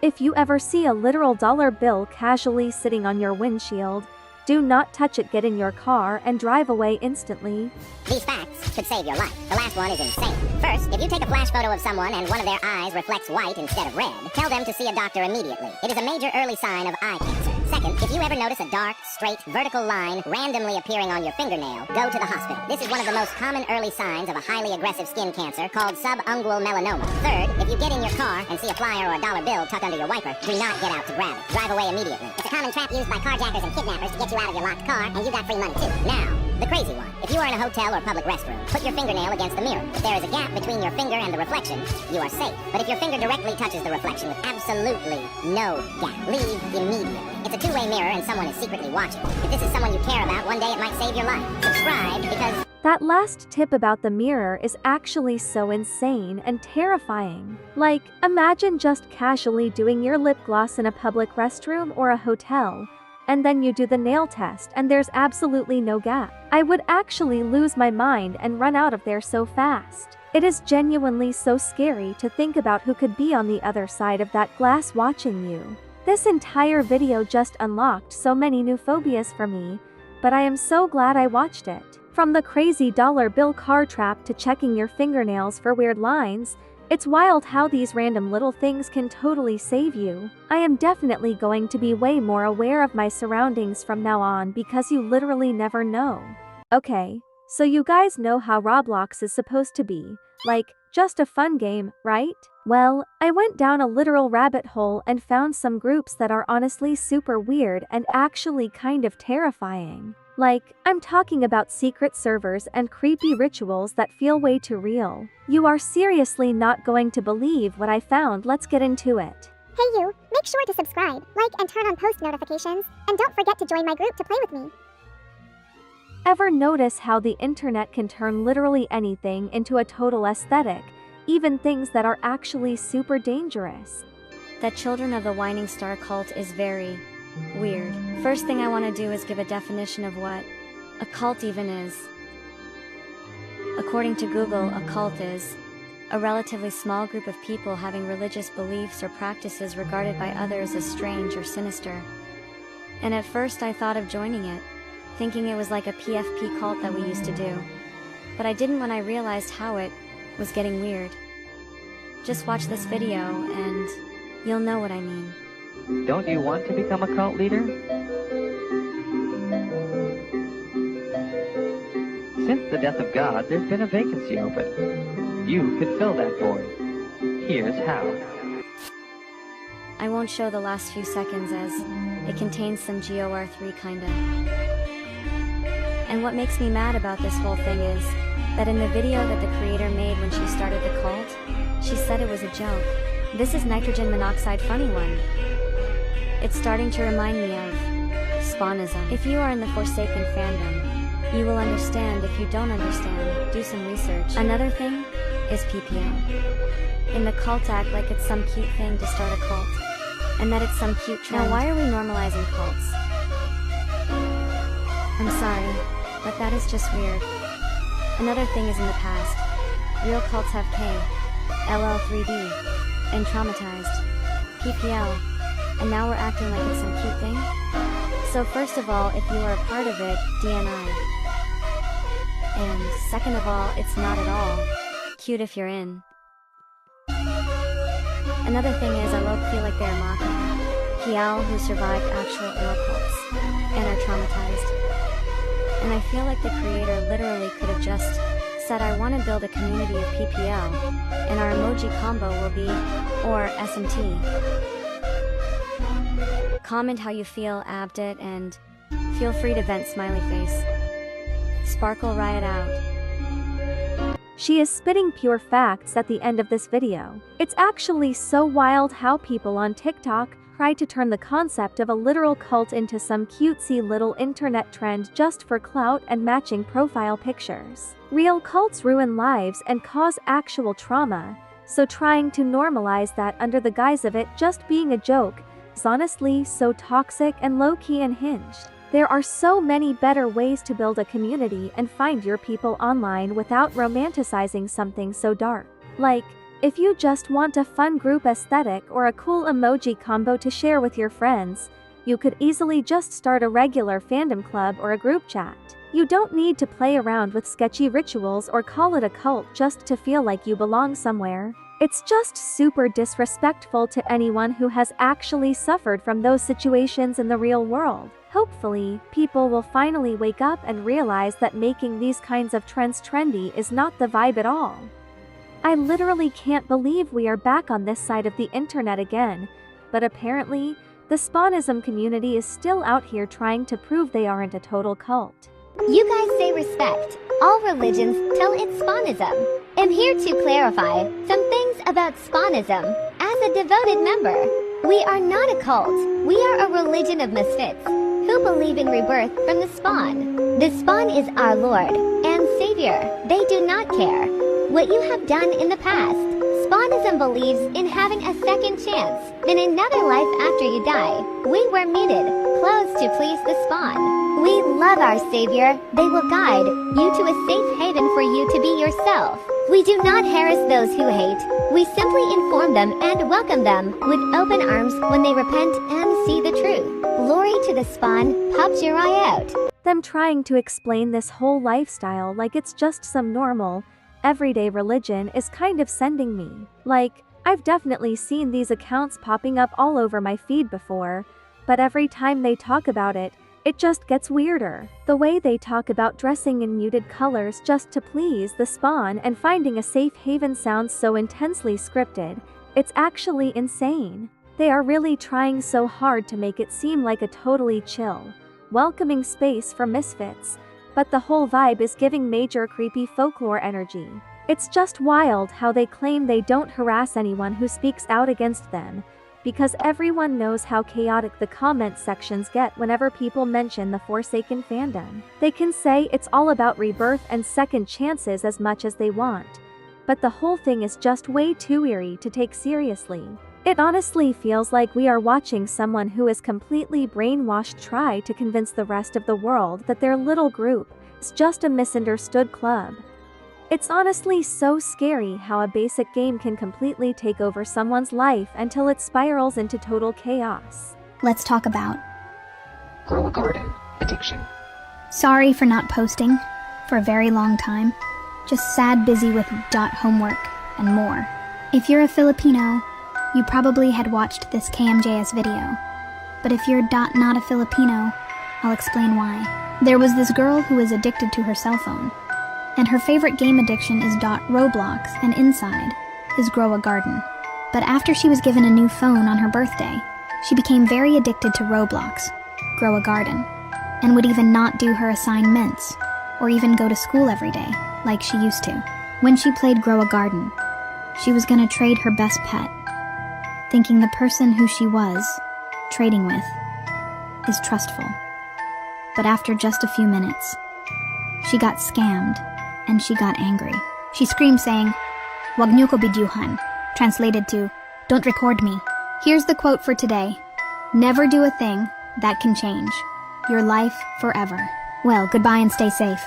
If you ever see a literal dollar bill casually sitting on your windshield, do not touch it, get in your car, and drive away instantly. These facts could save your life. The last one is insane. First, if you take a flash photo of someone and one of their eyes reflects white instead of red, tell them to see a doctor immediately. It is a major early sign of eye cancer. Second, if you ever notice a dark, straight, vertical line randomly appearing on your fingernail, go to the hospital. This is one of the most common early signs of a highly aggressive skin cancer called subungual melanoma. Third, if you get in your car and see a flyer or a dollar bill tucked under your wiper, do not get out to grab it. Drive away immediately. It's a common trap used by carjackers and kidnappers to get you out of your locked car, and you got free money too. Now, the crazy one. If you are in a hotel or public restroom, put your fingernail against the mirror. If there is a gap between your finger and the reflection, you are safe. But if your finger directly touches the reflection with absolutely no gap, leave immediately. It's a two-way mirror and someone is secretly watching. If this is someone you care about, one day it might save your life. Subscribe because... That last tip about the mirror is actually so insane and terrifying. Like, imagine just casually doing your lip gloss in a public restroom or a hotel, and then you do the nail test and there's absolutely no gap. I would actually lose my mind and run out of there so fast. It is genuinely so scary to think about who could be on the other side of that glass watching you. This entire video just unlocked so many new phobias for me, but I am so glad I watched it. From the crazy dollar bill car trap to checking your fingernails for weird lines, it's wild how these random little things can totally save you. I am definitely going to be way more aware of my surroundings from now on because you literally never know. Okay, so you guys know how Roblox is supposed to be, like, just a fun game, right? Well, I went down a literal rabbit hole and found some groups that are honestly super weird and actually kind of terrifying. Like, I'm talking about secret servers and creepy rituals that feel way too real. You are seriously not going to believe what I found. Let's get into it. Hey you, make sure to subscribe, like, and turn on post notifications, and don't forget to join my group to play with me. Ever notice how the internet can turn literally anything into a total aesthetic, even things that are actually super dangerous? That Children of the Winding Star cult is very weird. First thing I want to do is give a definition of what a cult even is. According to Google, a cult is a relatively small group of people having religious beliefs or practices regarded by others as strange or sinister. And at first I thought of joining it, thinking it was like a PFP cult that we used to do. But I didn't when I realized how it was getting weird. Just watch this video and you'll know what I mean. Don't you want to become a cult leader? Since the death of God, there's been a vacancy open. You could fill that void. Here's how. I won't show the last few seconds as it contains some GOR3 kinda. And what makes me mad about this whole thing is that in the video that the creator made when she started the cult, she said it was a joke. This is nitrogen monoxide funny one. It's starting to remind me of Spawnism. If you are in the Forsaken fandom, you will understand. If you don't understand, do some research. Another thing is PPL. In the cult act like it's some cute thing to start a cult, and that it's some cute trend. Now why are we normalizing cults? I'm sorry, but that is just weird. Another thing is in the past. Real cults have K, LL3D, and Traumatized, PPL, and now we're acting like it's some cute thing? So first of all, if you are a part of it, DNI. And second of all, it's not at all cute if you're in. Another thing is I low feel like they are mocking PL who survived actual ill cults and are traumatized. And I feel like the creator literally could have just said I want to build a community of PPL, and our emoji combo will be, or SMT. Comment how you feel, Abdit, and feel free to vent smiley face. Sparkle riot out. She is spitting pure facts at the end of this video. It's actually so wild how people on TikTok try to turn the concept of a literal cult into some cutesy little internet trend just for clout and matching profile pictures. Real cults ruin lives and cause actual trauma, so trying to normalize that under the guise of it just being a joke is honestly so toxic and low-key and hinged. There are so many better ways to build a community and find your people online without romanticizing something so dark. Like, if you just want a fun group aesthetic or a cool emoji combo to share with your friends, you could easily just start a regular fandom club or a group chat. You don't need to play around with sketchy rituals or call it a cult just to feel like you belong somewhere. It's just super disrespectful to anyone who has actually suffered from those situations in the real world. Hopefully, people will finally wake up and realize that making these kinds of trends trendy is not the vibe at all. I literally can't believe we are back on this side of the internet again, but apparently, the Spawnism community is still out here trying to prove they aren't a total cult. You guys say respect all religions till it's Spawnism. I'm here to clarify some things about Spawnism. As a devoted member, we are not a cult. We are a religion of misfits who believe in rebirth from the Spawn. The Spawn is our Lord and Savior. They do not care what you have done in the past. Spawnism believes in having a second chance in another life after you die. We were muted, closed to please the Spawn. We love our Savior. They will guide you to a safe haven for you to be yourself. We do not harass those who hate. We simply inform them and welcome them with open arms when they repent and see the truth. Glory to the Spawn, pops your eye out. Them trying to explain this whole lifestyle like it's just some normal, everyday religion is kind of sending me. Like, I've definitely seen these accounts popping up all over my feed before, but every time they talk about it, it just gets weirder. The way they talk about dressing in muted colors just to please the Spawn and finding a safe haven sounds so intensely scripted, it's actually insane. They are really trying so hard to make it seem like a totally chill, welcoming space for misfits, but the whole vibe is giving major creepy folklore energy. It's just wild how they claim they don't harass anyone who speaks out against them, because everyone knows how chaotic the comment sections get whenever people mention the Forsaken fandom. They can say it's all about rebirth and second chances as much as they want, but the whole thing is just way too eerie to take seriously. It honestly feels like we are watching someone who is completely brainwashed try to convince the rest of the world that their little group is just a misunderstood club. It's honestly so scary how a basic game can completely take over someone's life until it spirals into total chaos. Let's talk about Girl Garden Addiction. Sorry for not posting for a very long time. Just sad busy with homework and more. If you're a Filipino, you probably had watched this KMJS video. But if you're not a Filipino, I'll explain why. There was this girl who is addicted to her cell phone, and her favorite game addiction is Roblox, and inside is Grow a Garden. But after she was given a new phone on her birthday, she became very addicted to Roblox, Grow a Garden, and would even not do her assignments, or even go to school every day, like she used to. When she played Grow a Garden, she was gonna trade her best pet, thinking the person who she was trading with is trustful. But after just a few minutes, she got scammed, and she got angry. She screamed saying, "Wag niyo ko bidyuhan," translated to, "Don't record me." Here's the quote for today. Never do a thing that can change your life forever. Well, goodbye and stay safe.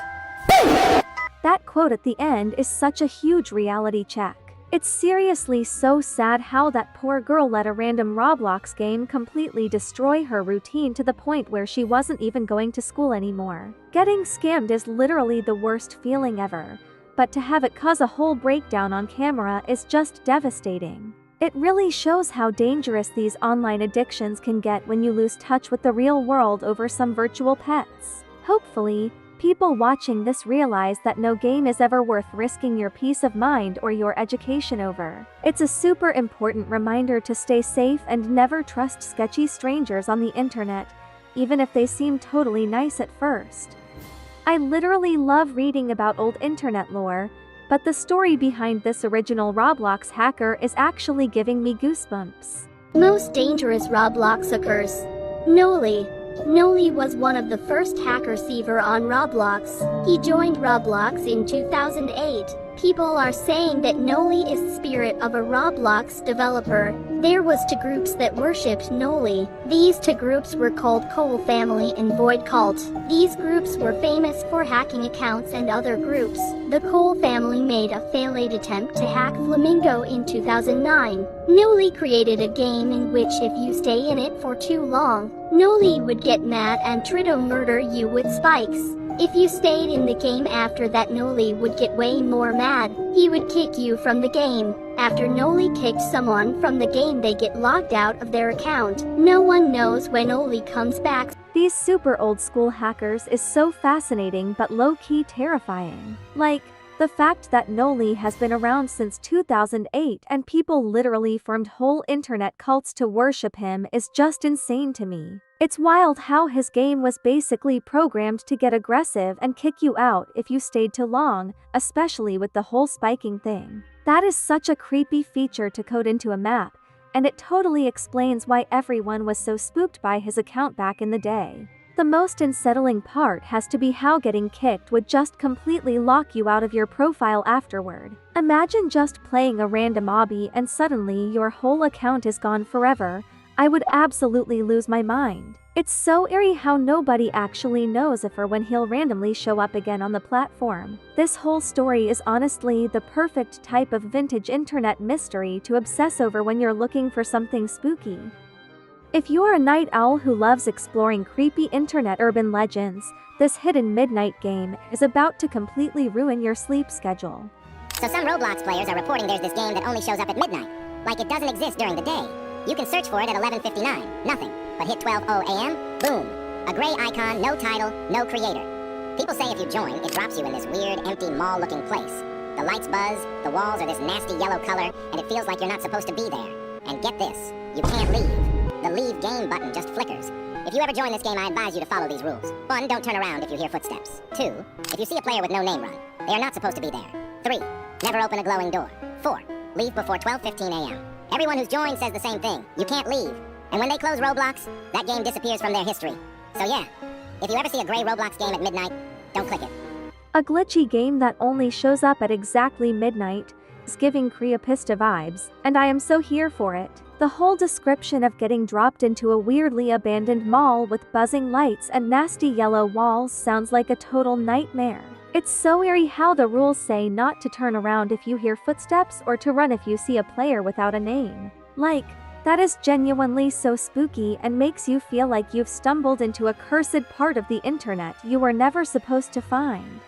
That quote at the end is such a huge reality check. It's seriously so sad how that poor girl let a random Roblox game completely destroy her routine to the point where she wasn't even going to school anymore. Getting scammed is literally the worst feeling ever, but to have it cause a whole breakdown on camera is just devastating. It really shows how dangerous these online addictions can get when you lose touch with the real world over some virtual pets. Hopefully, people watching this realize that no game is ever worth risking your peace of mind or your education over. It's a super important reminder to stay safe and never trust sketchy strangers on the internet, even if they seem totally nice at first. I literally love reading about old internet lore, but the story behind this original Roblox hacker is actually giving me goosebumps. Most dangerous Roblox hackers. Noli. Noli was one of the first hackers ever on Roblox. He joined Roblox in 2008. People are saying that Noli is the spirit of a Roblox developer. There was two groups that worshipped Noli. These two groups were called Cole Family and Void Cult. These groups were famous for hacking accounts and other groups. The Cole Family made a failed attempt to hack Flamingo in 2009. Noli created a game in which if you stay in it for too long, Noli would get mad and try to murder you with spikes. If you stayed in the game after that, Noli would get way more mad. He would kick you from the game. After Noli kicked someone from the game, they get logged out of their account. No one knows when Noli comes back. These super old school hackers is so fascinating but low-key terrifying. Like, the fact that Noli has been around since 2008 and people literally formed whole internet cults to worship him is just insane to me. It's wild how his game was basically programmed to get aggressive and kick you out if you stayed too long, especially with the whole spiking thing. That is such a creepy feature to code into a map, and it totally explains why everyone was so spooked by his account back in the day. The most unsettling part has to be how getting kicked would just completely lock you out of your profile afterward. Imagine just playing a random obby and suddenly your whole account is gone forever. I would absolutely lose my mind. It's so eerie how nobody actually knows if or when he'll randomly show up again on the platform. This whole story is honestly the perfect type of vintage internet mystery to obsess over when you're looking for something spooky. If you're a night owl who loves exploring creepy internet urban legends, this hidden midnight game is about to completely ruin your sleep schedule. So some Roblox players are reporting there's this game that only shows up at midnight. Like it doesn't exist during the day. You can search for it at 11:59, nothing. But hit 12:00 a.m., boom. A gray icon, no title, no creator. People say if you join, it drops you in this weird, empty mall-looking place. The lights buzz, the walls are this nasty yellow color, and it feels like you're not supposed to be there. And get this, you can't leave. The leave game button just flickers. If you ever join this game, I advise you to follow these rules. 1, don't turn around if you hear footsteps. 2, if you see a player with no name run, they are not supposed to be there. 3, never open a glowing door. 4, leave before 12:15 a.m. Everyone who's joined says the same thing. You can't leave. And when they close Roblox, that game disappears from their history. So yeah, if you ever see a gray Roblox game at midnight, don't click it. A glitchy game that only shows up at exactly midnight is giving creepypasta vibes, and I am so here for it. The whole description of getting dropped into a weirdly abandoned mall with buzzing lights and nasty yellow walls sounds like a total nightmare. It's so eerie how the rules say not to turn around if you hear footsteps or to run if you see a player without a name. Like, That is genuinely so spooky and makes you feel like you've stumbled into a cursed part of the internet you were never supposed to find.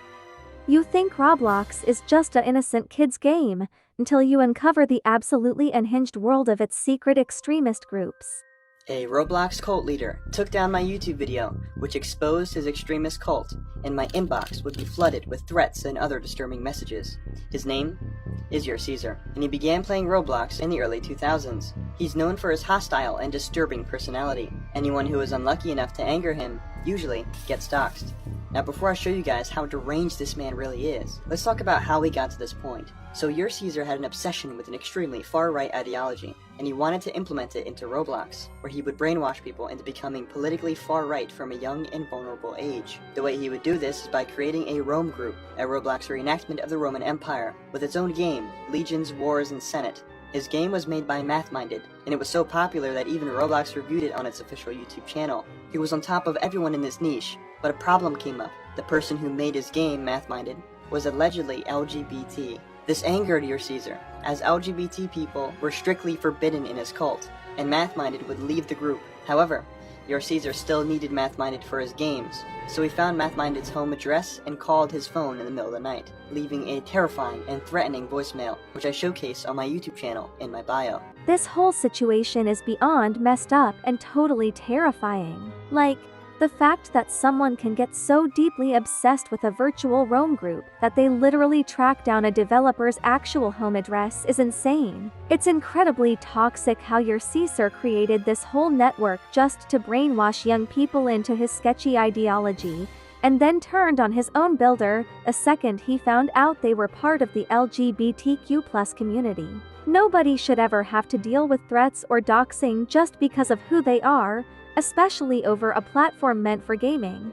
You think Roblox is just a innocent kid's game, until you uncover the absolutely unhinged world of its secret extremist groups. A Roblox cult leader took down my YouTube video, which exposed his extremist cult, and my inbox would be flooded with threats and other disturbing messages. His name is Your Caesar, and he began playing Roblox in the early 2000s. He's known for his hostile and disturbing personality. Anyone who is unlucky enough to anger him usually gets doxxed. Now before I show you guys how deranged this man really is, let's talk about how he got to this point. So Your Caesar had an obsession with an extremely far-right ideology, and he wanted to implement it into Roblox, where he would brainwash people into becoming politically far-right from a young and vulnerable age. The way he would do this is by creating a Rome group, a Roblox reenactment of the Roman Empire, with its own game, Legions, Wars, and Senate. His game was made by Mathminded, and it was so popular that even Roblox reviewed it on its official YouTube channel. He was on top of everyone in this niche, but a problem came up. The person who made his game, Mathminded, was allegedly LGBT. This angered Your Caesar, as LGBT people were strictly forbidden in his cult, and Mathminded would leave the group. However, Your Caesar still needed Mathminded for his games, so he found Mathminded's home address and called his phone in the middle of the night, leaving a terrifying and threatening voicemail, which I showcase on my YouTube channel in my bio. This whole situation is beyond messed up and totally terrifying. Like, the fact that someone can get so deeply obsessed with a virtual Rome group that they literally track down a developer's actual home address is insane. It's incredibly toxic how Your Caesar created this whole network just to brainwash young people into his sketchy ideology, and then turned on his own builder the second he found out they were part of the LGBTQ+ community. Nobody should ever have to deal with threats or doxing just because of who they are, especially over a platform meant for gaming.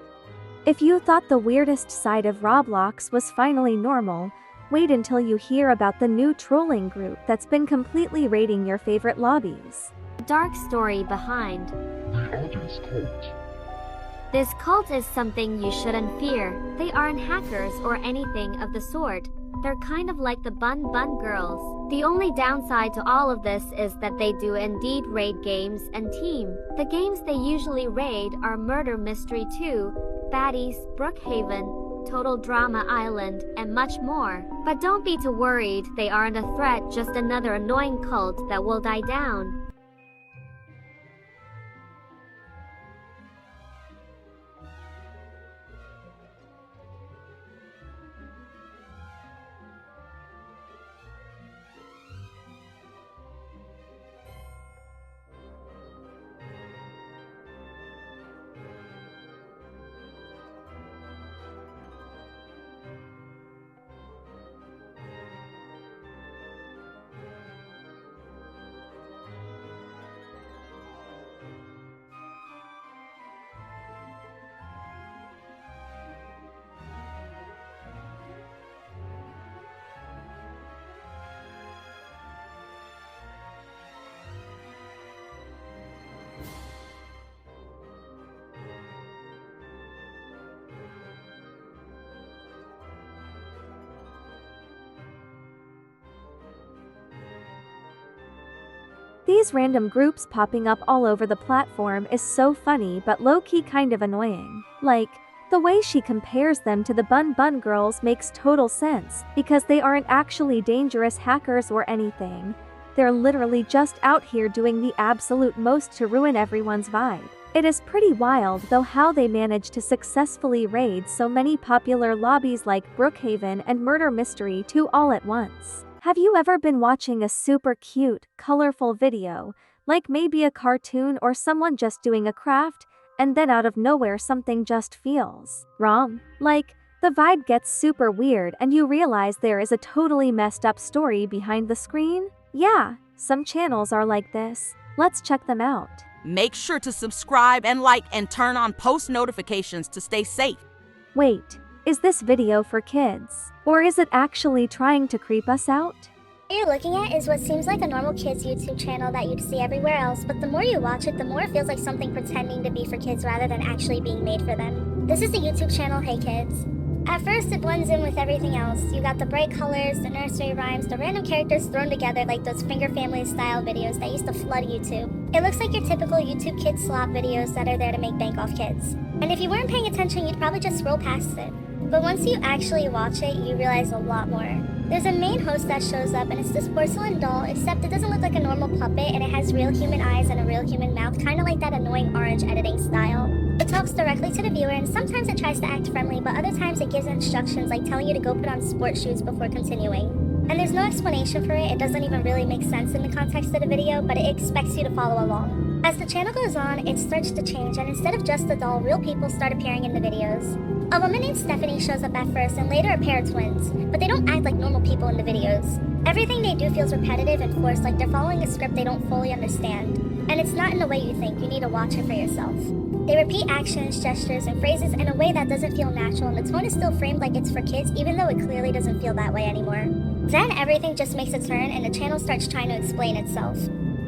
If you thought the weirdest side of Roblox was finally normal, wait until you hear about the new trolling group that's been completely raiding your favorite lobbies. Dark story behind The Audience Cult. this cult is something you shouldn't fear. They aren't hackers or anything of the sort. They're kind of like the Bun Bun Girls. The only downside to all of this is that they do indeed raid games and team. The games they usually raid are Murder Mystery 2, Baddies, Brookhaven, Total Drama Island, and much more. But don't be too worried, they aren't a threat, just another annoying cult that will die down. These random groups popping up all over the platform is so funny but low-key kind of annoying. Like, the way she compares them to the Bun Bun Girls makes total sense, because they aren't actually dangerous hackers or anything. They're literally just out here doing the absolute most to ruin everyone's vibe. It is pretty wild though how they manage to successfully raid so many popular lobbies like Brookhaven and Murder Mystery 2 all at once. Have you ever been watching a super cute, colorful video, like maybe a cartoon or someone just doing a craft, and then out of nowhere something just feels wrong? Like, the vibe gets super weird and you realize there is a totally messed up story behind the screen? Yeah, some channels are like this. Let's check them out. Make sure to subscribe and like and turn on post notifications to stay safe. Wait, is this video for kids? Or is it actually trying to creep us out? What you're looking at is what seems like a normal kids YouTube channel that you'd see everywhere else, but the more you watch it, the more it feels like something pretending to be for kids rather than actually being made for them. This is the YouTube channel Hey Kids. At first, it blends in with everything else. You got the bright colors, the nursery rhymes, the random characters thrown together like those Finger Family style videos that used to flood YouTube. It looks like your typical YouTube Kids slop videos that are there to make bank off kids. And if you weren't paying attention, you'd probably just scroll past it. But once you actually watch it, you realize a lot more. There's a main host that shows up, and it's this porcelain doll, except it doesn't look like a normal puppet, and it has real human eyes and a real human mouth, kind of like that annoying orange editing style. It talks directly to the viewer, and sometimes it tries to act friendly, but other times it gives instructions like telling you to go put on sports shoes before continuing. And there's no explanation for it doesn't even really make sense in the context of the video, but it expects you to follow along. As the channel goes on, it starts to change, and instead of just the doll, real people start appearing in the videos. A woman named Stephanie shows up at first, and later a pair of twins, but they don't act like normal people in the videos. Everything they do feels repetitive and forced, like they're following a script they don't fully understand. And it's not in the way you think, you need to watch it for yourself. They repeat actions, gestures, and phrases in a way that doesn't feel natural, and the tone is still framed like it's for kids, even though it clearly doesn't feel that way anymore. Then everything just makes a turn, and the channel starts trying to explain itself.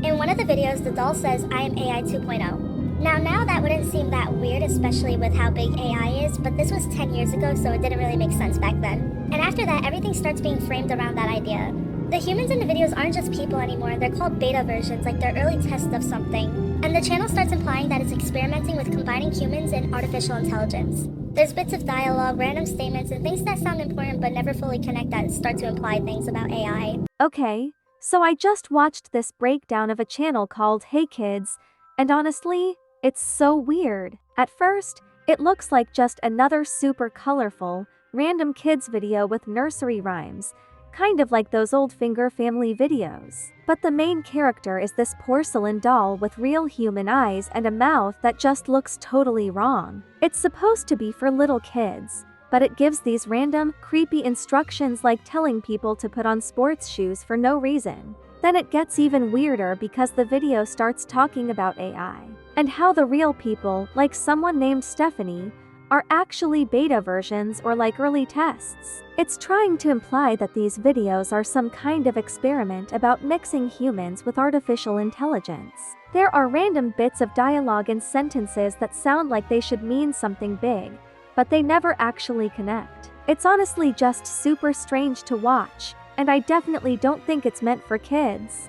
In one of the videos, the doll says, "I am AI 2.0. Now that wouldn't seem that weird, especially with how big AI is, but this was 10 years ago, so it didn't really make sense back then. And after that, everything starts being framed around that idea. The humans in the videos aren't just people anymore, they're called beta versions, like they're early tests of something. And the channel starts implying that it's experimenting with combining humans and artificial intelligence. There's bits of dialogue, random statements, and things that sound important but never fully connect that start to imply things about AI. Okay, so I just watched this breakdown of a channel called Hey Kids, and honestly, it's so weird. At first, it looks like just another super colorful, random kids video with nursery rhymes, kind of like those old Finger Family videos. But the main character is this porcelain doll with real human eyes and a mouth that just looks totally wrong. It's supposed to be for little kids, but it gives these random, creepy instructions like telling people to put on sports shoes for no reason. Then it gets even weirder because the video starts talking about AI, and how the real people, like someone named Stephanie, are actually beta versions or like early tests. It's trying to imply that these videos are some kind of experiment about mixing humans with artificial intelligence. There are random bits of dialogue and sentences that sound like they should mean something big, but they never actually connect. It's honestly just super strange to watch, and I definitely don't think it's meant for kids.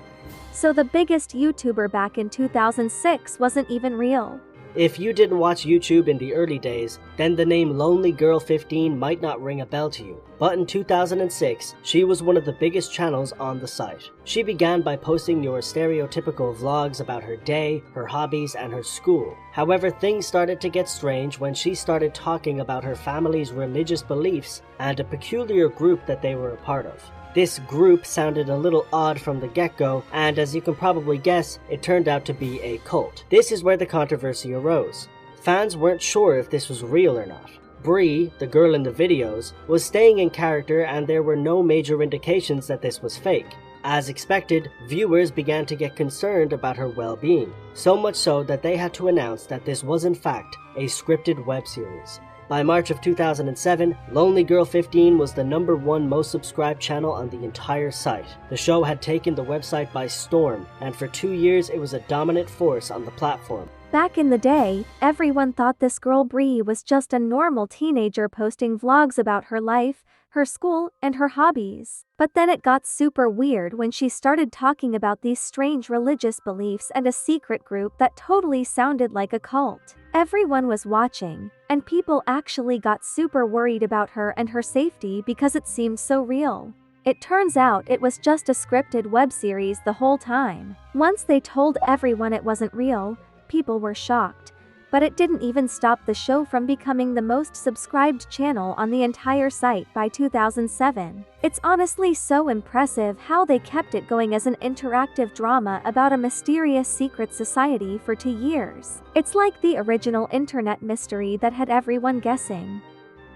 So the biggest YouTuber back in 2006 wasn't even real. If you didn't watch YouTube in the early days, then the name Lonely Girl 15 might not ring a bell to you. But in 2006, she was one of the biggest channels on the site. She began by posting your stereotypical vlogs about her day, her hobbies, and her school. However, things started to get strange when she started talking about her family's religious beliefs and a peculiar group that they were a part of. This group sounded a little odd from the get-go, and as you can probably guess, it turned out to be a cult. This is where the controversy arose. Fans weren't sure if this was real or not. Bree, the girl in the videos, was staying in character and there were no major indications that this was fake. As expected, viewers began to get concerned about her well-being, so much so that they had to announce that this was in fact a scripted web series. By March of 2007, Lonely Girl 15 was the #1 most subscribed channel on the entire site. The show had taken the website by storm, and for 2 years it was a dominant force on the platform. Back in the day, everyone thought this girl Bree was just a normal teenager posting vlogs about her life, her school, and her hobbies. But then it got super weird when she started talking about these strange religious beliefs and a secret group that totally sounded like a cult. Everyone was watching, and people actually got super worried about her and her safety because it seemed so real. It turns out it was just a scripted web series the whole time. Once they told everyone it wasn't real, people were shocked. But it didn't even stop the show from becoming the most subscribed channel on the entire site by 2007. It's honestly so impressive how they kept it going as an interactive drama about a mysterious secret society for 2 years. It's like the original internet mystery that had everyone guessing.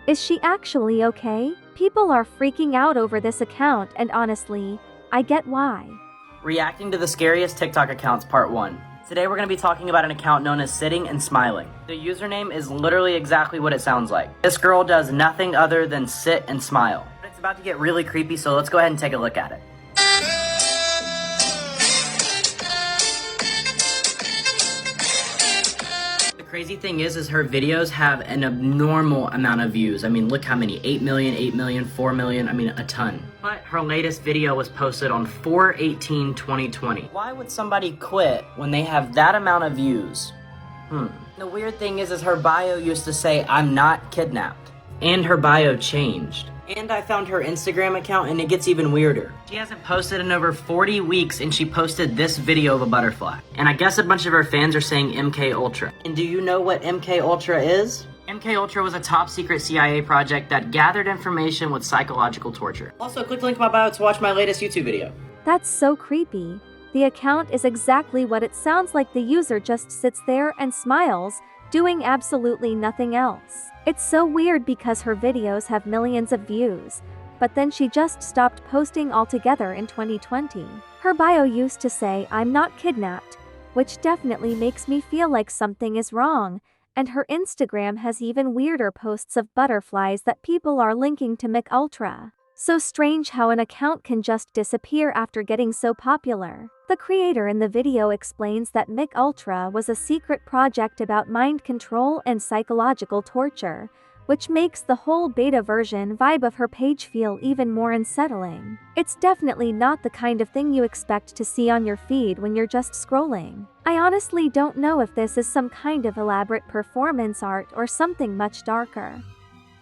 Is she actually okay? People are freaking out over this account, and honestly, I get why. Reacting to the scariest TikTok accounts, part 1. Today we're going to be talking about an account known as Sitting and Smiling. The username is literally exactly what it sounds like. This girl does nothing other than sit and smile. But it's about to get really creepy, so let's go ahead and take a look at it. The Crazy thing is her videos have an abnormal amount of views. I mean, look how many, 8 million, 8 million, 4 million, I mean, a ton. But her latest video was posted on 4/18/2020. Why would somebody quit when they have that amount of views? The weird thing is her bio used to say, "I'm not kidnapped." And her bio changed. And I found her Instagram account and it gets even weirder. She hasn't posted in over 40 weeks and she posted this video of a butterfly. And I guess a bunch of her fans are saying MK Ultra. And do you know what MK Ultra is? MK Ultra was a top secret CIA project that gathered information with psychological torture. Also, click the link in my bio to watch my latest YouTube video. That's so creepy. The account is exactly what it sounds like. The user just sits there and smiles, doing absolutely nothing else. It's so weird because her videos have millions of views, but then she just stopped posting altogether in 2020. Her bio used to say, "I'm not kidnapped," which definitely makes me feel like something is wrong, and her Instagram has even weirder posts of butterflies that people are linking to MK Ultra. So strange how an account can just disappear after getting so popular. The creator in the video explains that MK Ultra was a secret project about mind control and psychological torture, which makes the whole beta version vibe of her page feel even more unsettling. It's definitely not the kind of thing you expect to see on your feed when you're just scrolling. I honestly don't know if this is some kind of elaborate performance art or something much darker.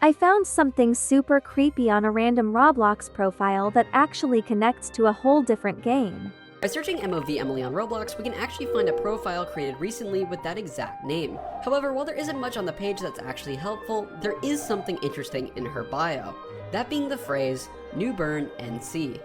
I found something super creepy on a random Roblox profile that actually connects to a whole different game. By searching MOV Emily on Roblox, we can actually find a profile created recently with that exact name. However, while there isn't much on the page that's actually helpful, there is something interesting in her bio. That being the phrase, New Bern NC.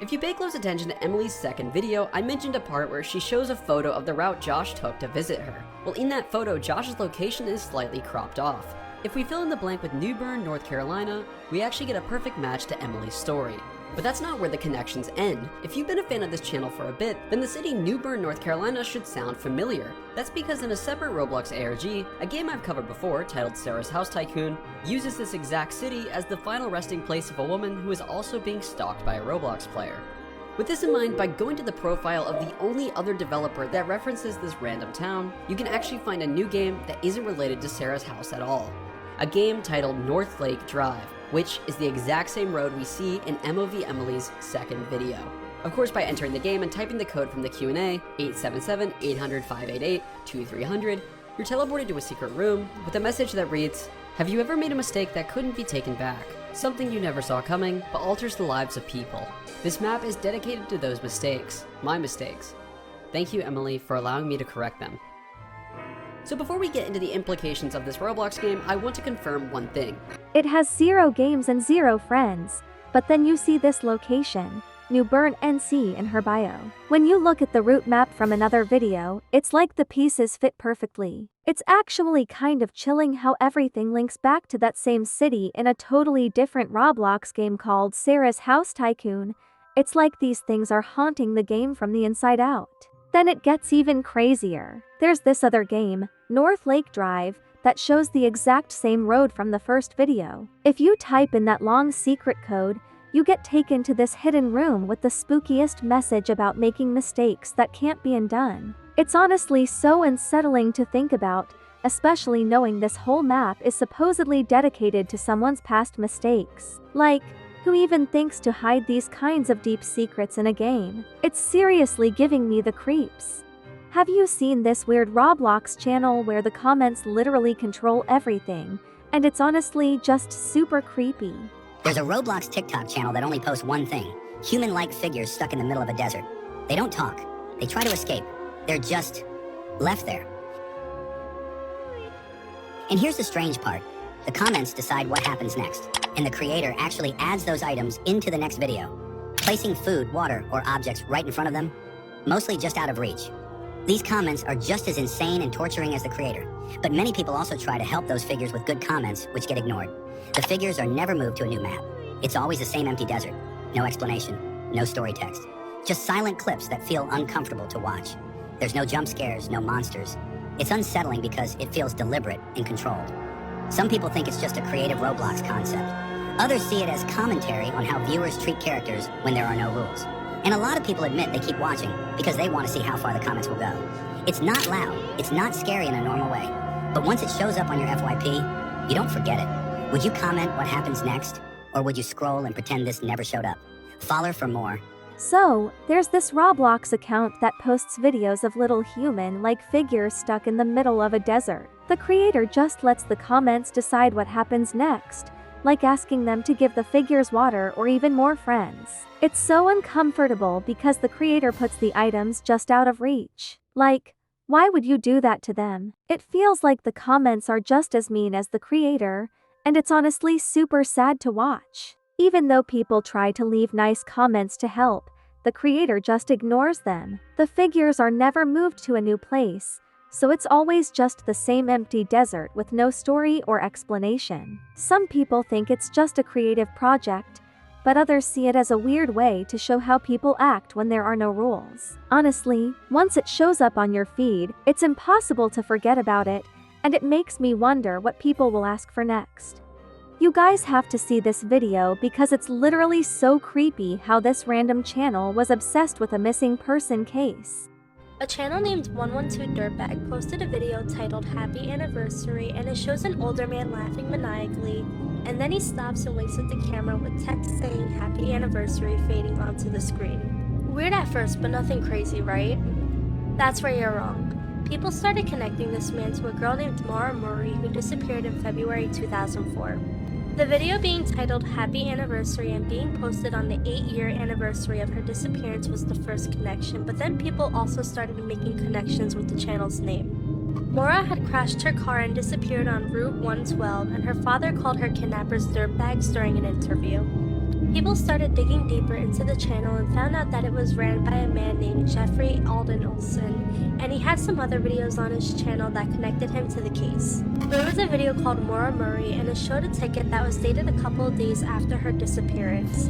If you pay close attention to Emily's second video, I mentioned a part where she shows a photo of the route Josh took to visit her. Well, in that photo, Josh's location is slightly cropped off. If we fill in the blank with New Bern, North Carolina, we actually get a perfect match to Emily's story. But that's not where the connections end. If you've been a fan of this channel for a bit, then the city New Bern, North Carolina should sound familiar. That's because in a separate Roblox ARG, a game I've covered before titled Sarah's House Tycoon, uses this exact city as the final resting place of a woman who is also being stalked by a Roblox player. With this in mind, by going to the profile of the only other developer that references this random town, you can actually find a new game that isn't related to Sarah's house at all. A game titled North Lake Drive, which is the exact same road we see in MOV Emily's second video. Of course, by entering the game and typing the code from the Q&A, 877-800-588-2300, you're teleported to a secret room with a message that reads, "Have you ever made a mistake that couldn't be taken back? Something you never saw coming, but alters the lives of people. This map is dedicated to those mistakes, my mistakes. Thank you, Emily, for allowing me to correct them." So before we get into the implications of this Roblox game, I want to confirm one thing. It has 0 games and 0 friends, but then you see this location, New Bern NC, in her bio. When you look at the route map from another video, it's like the pieces fit perfectly. It's actually kind of chilling how everything links back to that same city in a totally different Roblox game called Sarah's House Tycoon. It's like these things are haunting the game from the inside out. Then it gets even crazier. There's this other game, North Lake Drive, that shows the exact same road from the first video. If you type in that long secret code, you get taken to this hidden room with the spookiest message about making mistakes that can't be undone. It's honestly so unsettling to think about, especially knowing this whole map is supposedly dedicated to someone's past mistakes. Like, who even thinks to hide these kinds of deep secrets in a game? It's seriously giving me the creeps. Have you seen this weird Roblox channel where the comments literally control everything, and it's honestly just super creepy? There's a Roblox TikTok channel that only posts one thing: human-like figures stuck in the middle of a desert. They don't talk. They try to escape. They're just left there. And here's the strange part. The comments decide what happens next, and the creator actually adds those items into the next video, placing food, water, or objects right in front of them, mostly just out of reach. These comments are just as insane and torturing as the creator, but many people also try to help those figures with good comments, which get ignored. The figures are never moved to a new map. It's always the same empty desert. No explanation, no story text. Just silent clips that feel uncomfortable to watch. There's no jump scares, no monsters. It's unsettling because it feels deliberate and controlled. Some people think it's just a creative Roblox concept. Others see it as commentary on how viewers treat characters when there are no rules. And a lot of people admit they keep watching because they want to see how far the comments will go. It's not loud, it's not scary in a normal way, But once it shows up on your FYP, you don't forget it. Would you comment what happens next? Or would you scroll and pretend this never showed up? Follow for more. So, there's this Roblox account that posts videos of little human-like figures stuck in the middle of a desert. The creator just lets the comments decide what happens next, like asking them to give the figures water or even more friends. It's so uncomfortable because the creator puts the items just out of reach. Like, why would you do that to them? It feels like the comments are just as mean as the creator, and it's honestly super sad to watch. Even though people try to leave nice comments to help, the creator just ignores them. The figures are never moved to a new place, so it's always just the same empty desert with no story or explanation. Some people think it's just a creative project, but others see it as a weird way to show how people act when there are no rules. Honestly, once it shows up on your feed, it's impossible to forget about it, and it makes me wonder what people will ask for next. You guys have to see this video because it's literally so creepy how this random channel was obsessed with a missing person case. A channel named 112 Dirtbag posted a video titled Happy Anniversary, and it shows an older man laughing maniacally, and then he stops and winks at the camera with text saying Happy Anniversary fading onto the screen. Weird at first, but nothing crazy, right? That's where you're wrong. People started connecting this man to a girl named Maura Murray who disappeared in February 2004. The video being titled Happy Anniversary and being posted on the 8-year anniversary of her disappearance was the first connection, but then people also started making connections with the channel's name. Maura had crashed her car and disappeared on Route 112, and her father called her kidnappers dirtbags during an interview. People started digging deeper into the channel and found out that it was ran by a man named Jeffrey Alden Olson, and he had some other videos on his channel that connected him to the case. There was a video called Maura Murray, and it showed a ticket that was dated a couple of days after her disappearance.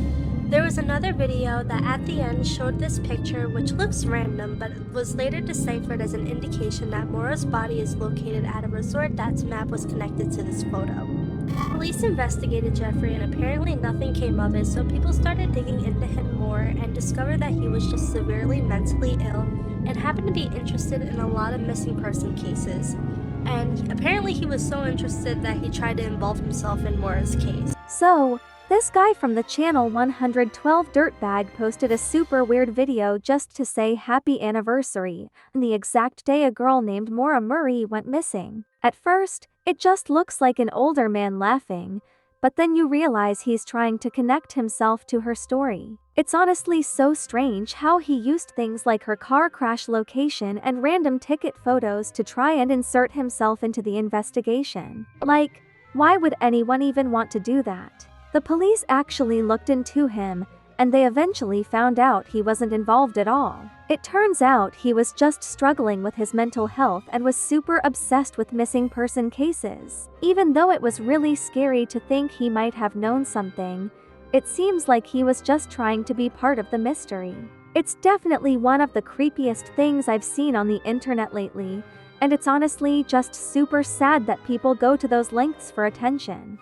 There was another video that at the end showed this picture, which looks random, but was later deciphered as an indication that Maura's body is located at a resort that's map was connected to this photo. Police investigated Jeffrey, and apparently nothing came of it, so people started digging into him more and discovered that he was just severely mentally ill and happened to be interested in a lot of missing person cases. And apparently he was so interested that he tried to involve himself in Maura's case. So, this guy from the channel 112 Dirtbag posted a super weird video just to say happy anniversary, on the exact day a girl named Maura Murray went missing. At first, it just looks like an older man laughing, but then you realize he's trying to connect himself to her story. It's honestly so strange how he used things like her car crash location and random ticket photos to try and insert himself into the investigation. Like, why would anyone even want to do that? The police actually looked into him, and they eventually found out he wasn't involved at all. It turns out he was just struggling with his mental health and was super obsessed with missing person cases. Even though it was really scary to think he might have known something, it seems like he was just trying to be part of the mystery. It's definitely one of the creepiest things I've seen on the internet lately, and it's honestly just super sad that people go to those lengths for attention.